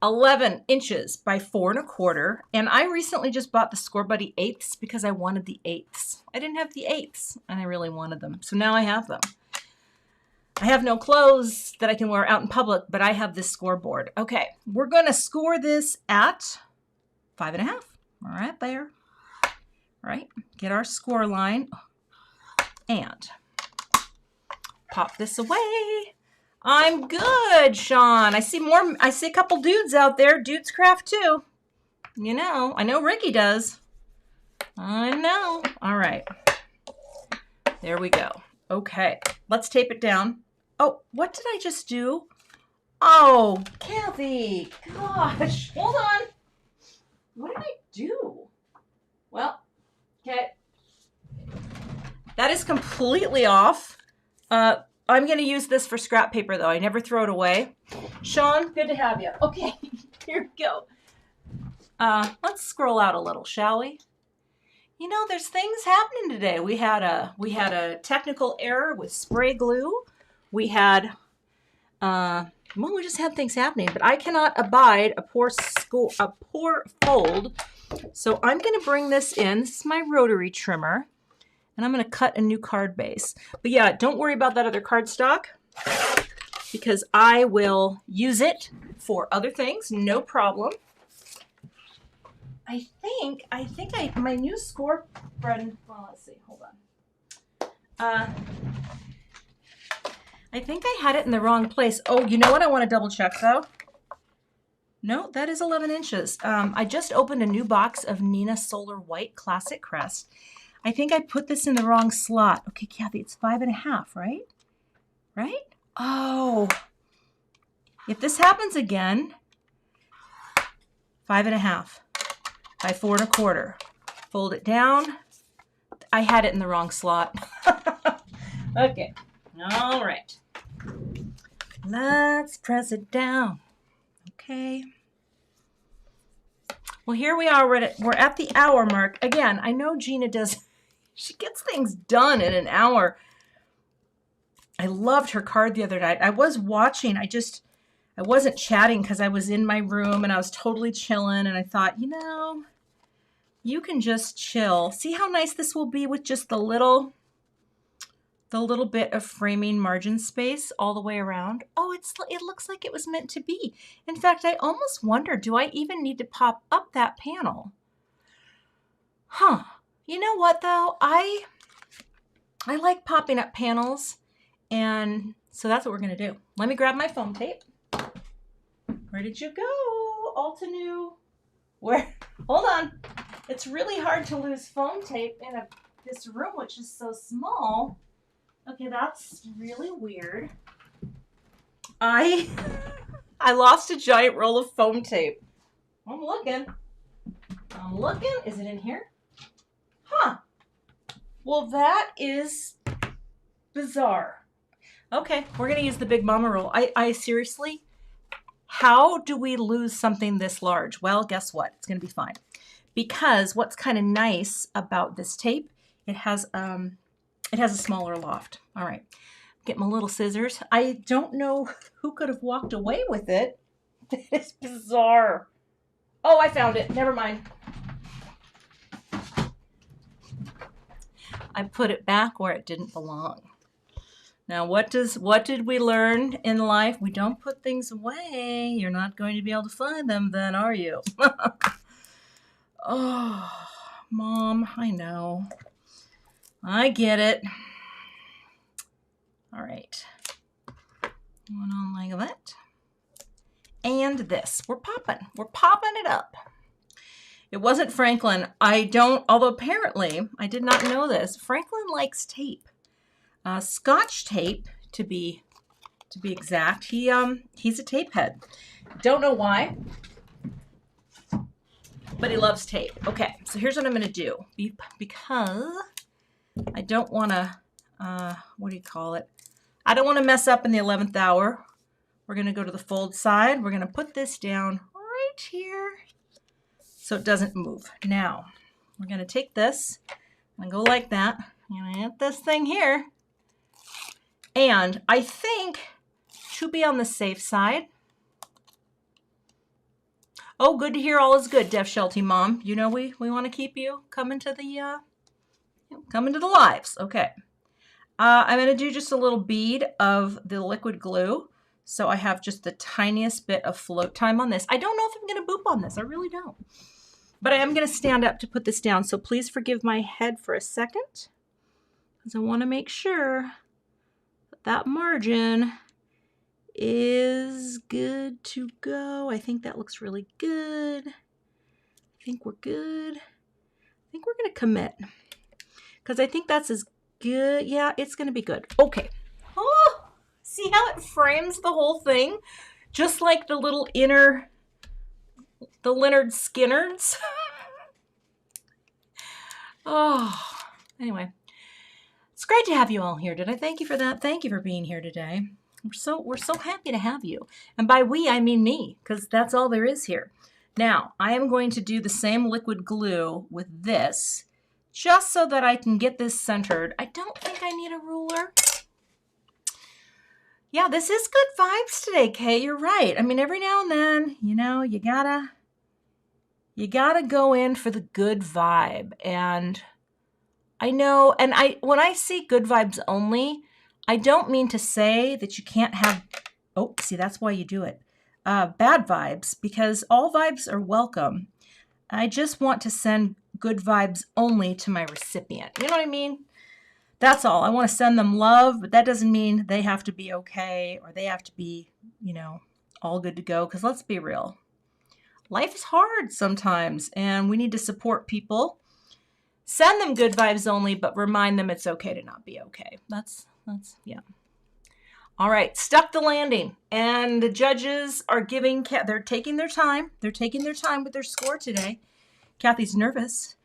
11 inches by 4 1/4, and I recently just bought the Score Buddy 8ths because I wanted the 8ths. I didn't have the 8ths, and I really wanted them, so now I have them. I have no clothes that I can wear out in public, but I have this scoreboard. Okay, we're going to score this at 5.5. Right there. All right, get our score line and pop this away. I'm good, Sean. I see a couple dudes out there. Dudes craft too. You know, I know Ricky does. I know. All right. There we go. Okay, let's tape it down. Oh, what did I just do? Oh, Cathy. Gosh, hold on. What did I do? Well, okay. That is completely off. I'm going to use this for scrap paper, though. I never throw it away. Sean, good to have you. Okay, here we go. Let's scroll out a little, shall we? You know, there's things happening today. We had a technical error with spray glue. We had, well, we just had things happening. But I cannot abide a poor fold. So I'm going to bring this in. This is my rotary trimmer. And I'm going to cut a new card base. But yeah, don't worry about that other cardstock because I will use it for other things. No problem. I think my new score spread. Well, let's see. Hold on. I think I had it in the wrong place. Oh, you know what? I want to double check though. No, that is 11 inches. I just opened a new box of Neenah Solar White Classic Crest. I think I put this in the wrong slot. Okay, Cathy, it's 5.5, right? Right? Oh, if this happens again, 5.5 by 4 1/4. Fold it down. I had it in the wrong slot. Okay, all right. Let's press it down. Okay. Well, here we are. We're at the hour mark. Again, I know Gina does. She gets things done in an hour. I loved her card the other night. I was watching. I wasn't chatting because I was in my room and I was totally chilling. And I thought, you know, you can just chill. See how nice this will be with just the little bit of framing margin space all the way around. Oh, it looks like it was meant to be. In fact, I almost wonder, do I even need to pop up that panel? Huh. You know what, though? I like popping up panels, and so that's what we're going to do. Let me grab my foam tape. Where did you go, Altenew? Where? Hold on. It's really hard to lose foam tape in this room, which is so small. Okay, that's really weird. I lost a giant roll of foam tape. I'm looking. Is it in here? Huh. Well, that is bizarre. Okay, we're going to use the Big Mama roll. I seriously, how do we lose something this large? Well, guess what? It's going to be fine. Because what's kind of nice about this tape, it has a smaller loft. All right, get my little scissors. I don't know who could have walked away with it. It's bizarre. Oh, I found it. Never mind. I put it back where it didn't belong. Now, what did we learn in life? We don't put things away. You're not going to be able to find them then, are you? Oh, Mom, I know. I get it. All right. Going on like that. And this. We're popping it up. It wasn't Franklin. Although apparently, I did not know this. Franklin likes tape. Scotch tape, to be exact. He's a tape head. Don't know why, but he loves tape. Okay, so here's what I'm going to do. Because I don't want to, what do you call it? I don't want to mess up in the 11th hour. We're going to go to the fold side. We're going to put this down right here so it doesn't move. Now, we're going to take this and go like that. I'm going to hit this thing here. And I think to be on the safe side. Oh, good to hear all is good, Def Shelty Mom. You know we want to keep you coming to the lives. Okay. I'm going to do just a little bead of the liquid glue. So I have just the tiniest bit of float time on this. I don't know if I'm going to boop on this. I really don't. But I am going to stand up to put this down. So please forgive my head for a second, because I want to make sure that that margin is good to go. I think that looks really good. I think we're good. I think we're going to commit, because I think that's as good. Yeah, it's going to be good. Okay. Oh, see how it frames the whole thing? Just like the little inner, the Leonard Skinnards. Oh, anyway. It's great to have you all here today. Thank you for that. Thank you for being here today. We're so happy to have you. And by we, I mean me, because that's all there is here. Now, I am going to do the same liquid glue with this, just so that I can get this centered. I don't think I need a ruler. Yeah, this is good vibes today, Kay. You're right. I mean, every now and then, you know, you gotta go in for the good vibe. And I know, and when I see good vibes only, I don't mean to say that you can't have, oh, see, that's why you do it. Bad vibes, because all vibes are welcome. I just want to send good vibes only to my recipient. You know what I mean? That's all. I want to send them love, but that doesn't mean they have to be okay or they have to be, you know, all good to go. Because let's be real. Life is hard sometimes, and we need to support people. Send them good vibes only, but remind them it's okay to not be okay. That's yeah. All right, stuck the landing, and the judges are giving, they're taking their time. They're taking their time with their score today. Cathy's nervous.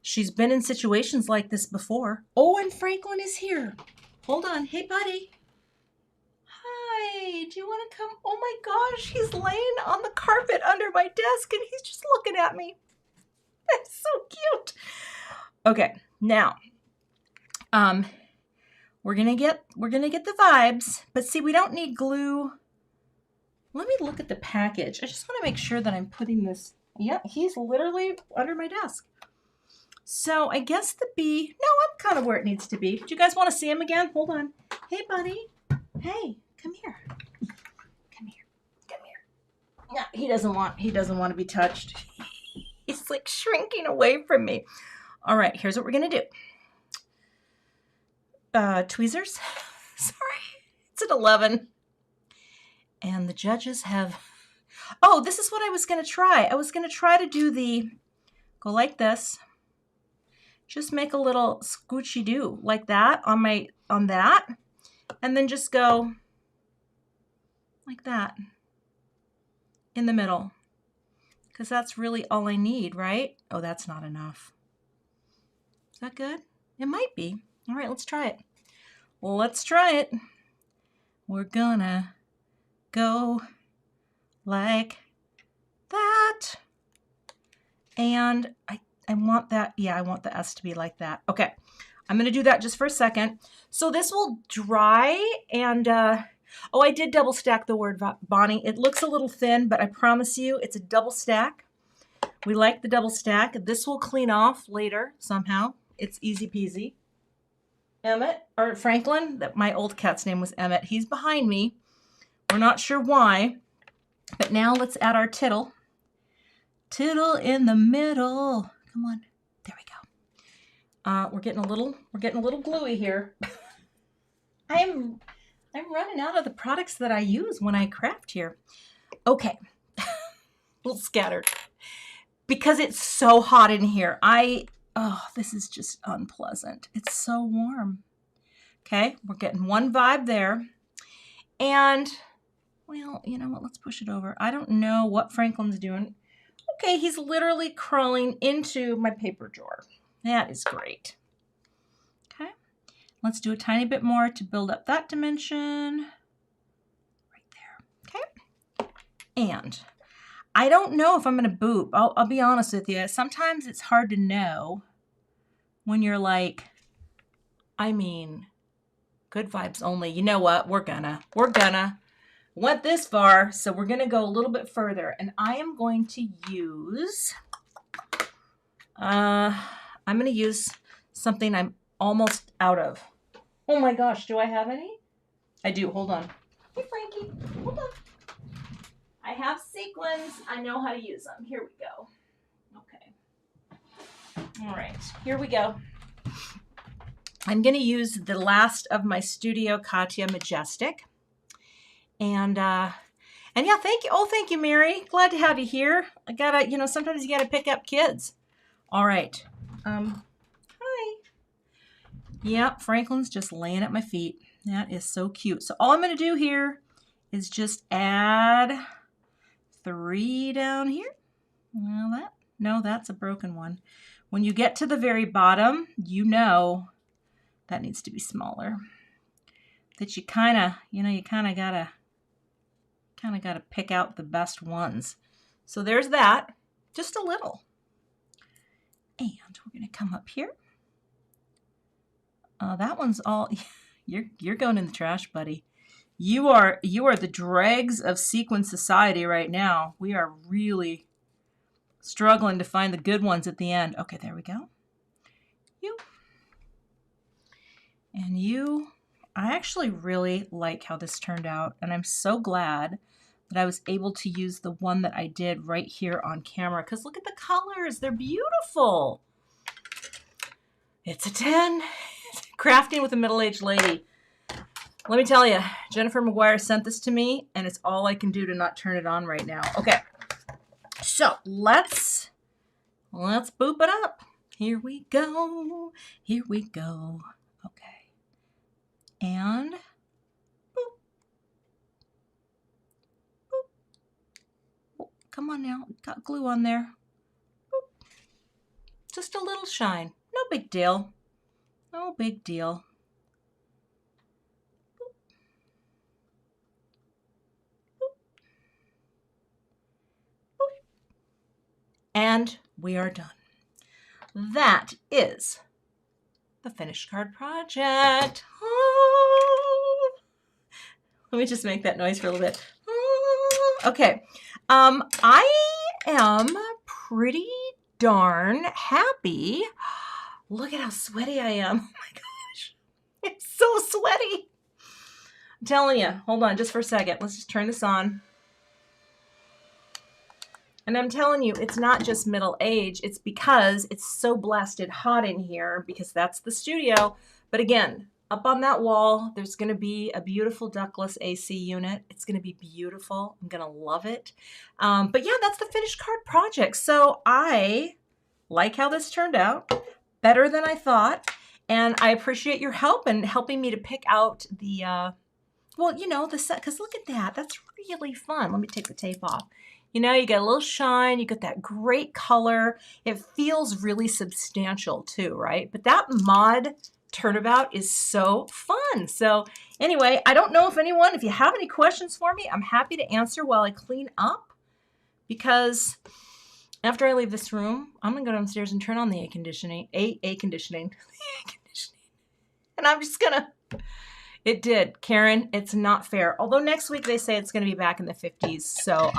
She's been in situations like this before. Oh, and Franklin is here. Hold on. Hey, buddy. Hi, do you want to come? Oh my gosh, he's laying on the carpet under my desk, and he's just looking at me. That's so cute. Okay, now, we're gonna get the vibes, but see, we don't need glue. Let me look at the package. I just want to make sure that I'm putting this. Yeah, he's literally under my desk. So I guess the bee. No, I'm kind of where it needs to be. Do you guys want to see him again? Hold on. Hey, buddy. Hey, come here. Come here. Come here. Yeah, he doesn't want to be touched. He's like shrinking away from me. All right, here's what we're gonna do. Tweezers. Sorry, it's at 11. And the judges have. Oh, this is what I was gonna try. I was gonna try to do go like this. Just make a little scoochy do like that on that, and then just go like that in the middle, because that's really all I need, right? Oh, that's not enough. Is that good? It might be. All right, let's try it. Well, let's try it. We're gonna go like that. And I want that. Yeah, I want the S to be like that. Okay, I'm gonna do that just for a second. So this will dry, and oh, I did double stack the word, Bonnie. It looks a little thin, but I promise you it's a double stack. We like the double stack. This will clean off later somehow. It's easy peasy. Emmett, or Franklin, my old cat's name was Emmett. He's behind me. We're not sure why, but now let's add our tittle. Tittle in the middle. Come on, there we go. We're getting a little gluey here. I'm running out of the products that I use when I craft here. Okay, a little scattered because it's so hot in here. Oh, this is just unpleasant. It's so warm. Okay, we're getting one vibe there. And, well, you know what? Let's push it over. I don't know what Franklin's doing. Okay, he's literally crawling into my paper drawer. That is great. Okay, let's do a tiny bit more to build up that dimension. Right there. Okay, and I don't know if I'm going to boop. I'll be honest with you. Sometimes it's hard to know when you're like, I mean, good vibes only. You know what? We're gonna. Went this far, so we're gonna go a little bit further. And I am going to use, I'm gonna use something I'm almost out of. Oh my gosh, do I have any? I do, hold on. Hey Frankie, hold on. I have sequins. I know how to use them. Here we go. Okay. All right, here we go. I'm going to use the last of my Studio Katia Majestic. And yeah, thank you. Oh, thank you, Mary. Glad to have you here. I gotta, you know, sometimes you gotta pick up kids. All right. Hi. Yeah, Franklin's just laying at my feet. That is so cute. So all I'm going to do here is just add 3 down here. Well, no, that's a broken one. When you get to the very bottom, you know that needs to be smaller. That you kind of, you know, you kind of gotta pick out the best ones. So there's that, just a little. And we're going to come up here. That one's all, you're going in the trash, buddy. You are the dregs of sequin society right now. We are really struggling to find the good ones at the end. Okay, there we go. You. And you. I actually really like how this turned out, and I'm so glad that I was able to use the one that I did right here on camera, because look at the colors. They're beautiful. It's a 10. Crafting with a middle-aged lady. Let me tell you, Jennifer McGuire sent this to me, and it's all I can do to not turn it on right now. Okay, so let's boop it up. Here we go. Here we go. Okay. And boop. Boop. Oh, come on now. Got glue on there. Boop. Just a little shine. No big deal. No big deal. Boop. Boop. Boop. And we are done. That is the finished card project. Oh. Let me just make that noise for a little bit. Oh. Okay. I am pretty darn happy. Look at how sweaty I am. Oh my gosh. It's so sweaty. I'm telling you. Hold on just for a second. Let's just turn this on. And I'm telling you, it's not just middle age. It's because it's so blasted hot in here, because that's the studio. But again, up on that wall, there's going to be a beautiful ductless AC unit. It's going to be beautiful. I'm going to love it. But yeah, that's the finished card project. So I like how this turned out. Better than I thought. And I appreciate your help in helping me to pick out the, well, you know, the set. Because look at that. That's really fun. Let me take the tape off. You know, you get a little shine, you get that great color. It feels really substantial too, right? But that Mod Turnabout is so fun. So anyway, I don't know if you have any questions for me, I'm happy to answer while I clean up, because after I leave this room, I'm gonna go downstairs and turn on the air conditioning. And I'm just gonna, it did, Karen, it's not fair. Although next week they say it's gonna be back in the 50s. So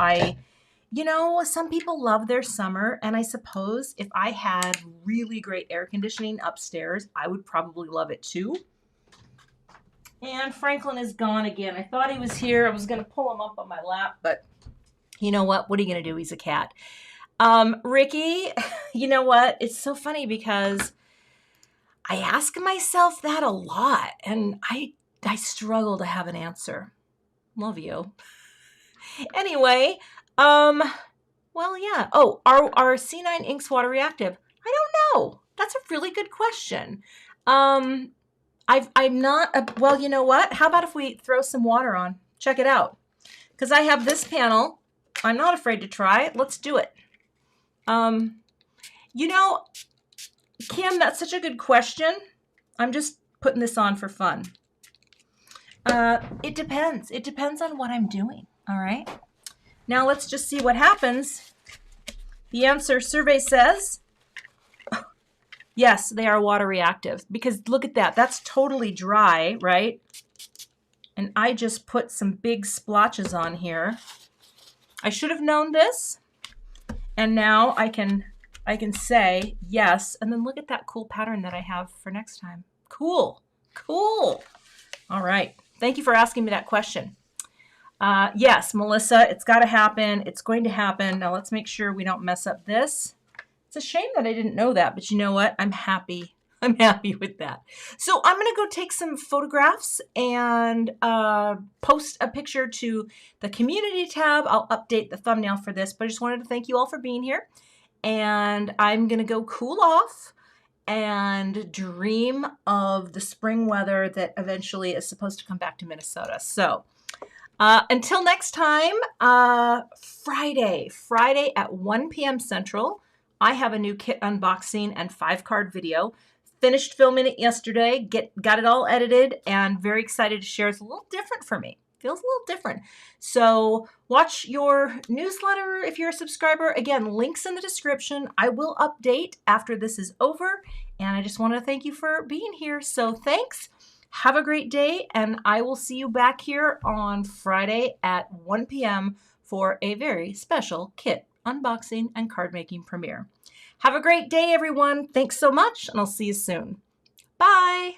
you know, some people love their summer, and I suppose if I had really great air conditioning upstairs, I would probably love it too. And Franklin is gone again. I thought he was here. I was going to pull him up on my lap, but you know what? What are you going to do? He's a cat. Ricky, you know what? It's so funny because I ask myself that a lot, and I struggle to have an answer. Love you. Anyway, well, yeah. Oh, are C9 inks water reactive? I don't know. That's a really good question. I'm not, well, you know what? How about if we throw some water on? Check it out. Because I have this panel. I'm not afraid to try. Let's do it. You know, Kim, that's such a good question. I'm just putting this on for fun. It depends. It depends on what I'm doing. All right. Now let's just see what happens. The answer survey says, yes, they are water reactive, because look at that. That's totally dry, right? And I just put some big splotches on here. I should have known this. And now I can say yes. And then look at that cool pattern that I have for next time. Cool. Cool. All right. Thank you for asking me that question. Yes, Melissa, it's got to happen. It's going to happen. Now let's make sure we don't mess up this. It's a shame that I didn't know that, but you know what? I'm happy. I'm happy with that. So I'm going to go take some photographs and post a picture to the community tab. I'll update the thumbnail for this, but I just wanted to thank you all for being here. And I'm going to go cool off and dream of the spring weather that eventually is supposed to come back to Minnesota. So until next time, Friday at 1 p.m. Central, I have a new kit unboxing and 5-card video. Finished filming it yesterday, got it all edited, and very excited to share. It's a little different for me. Feels a little different. So watch your newsletter if you're a subscriber. Again, links in the description. I will update after this is over. And I just want to thank you for being here. So thanks. Have a great day. And I will see you back here on Friday at 1 p.m. for a very special kit unboxing and card making premiere. Have a great day, everyone. Thanks so much. And I'll see you soon. Bye.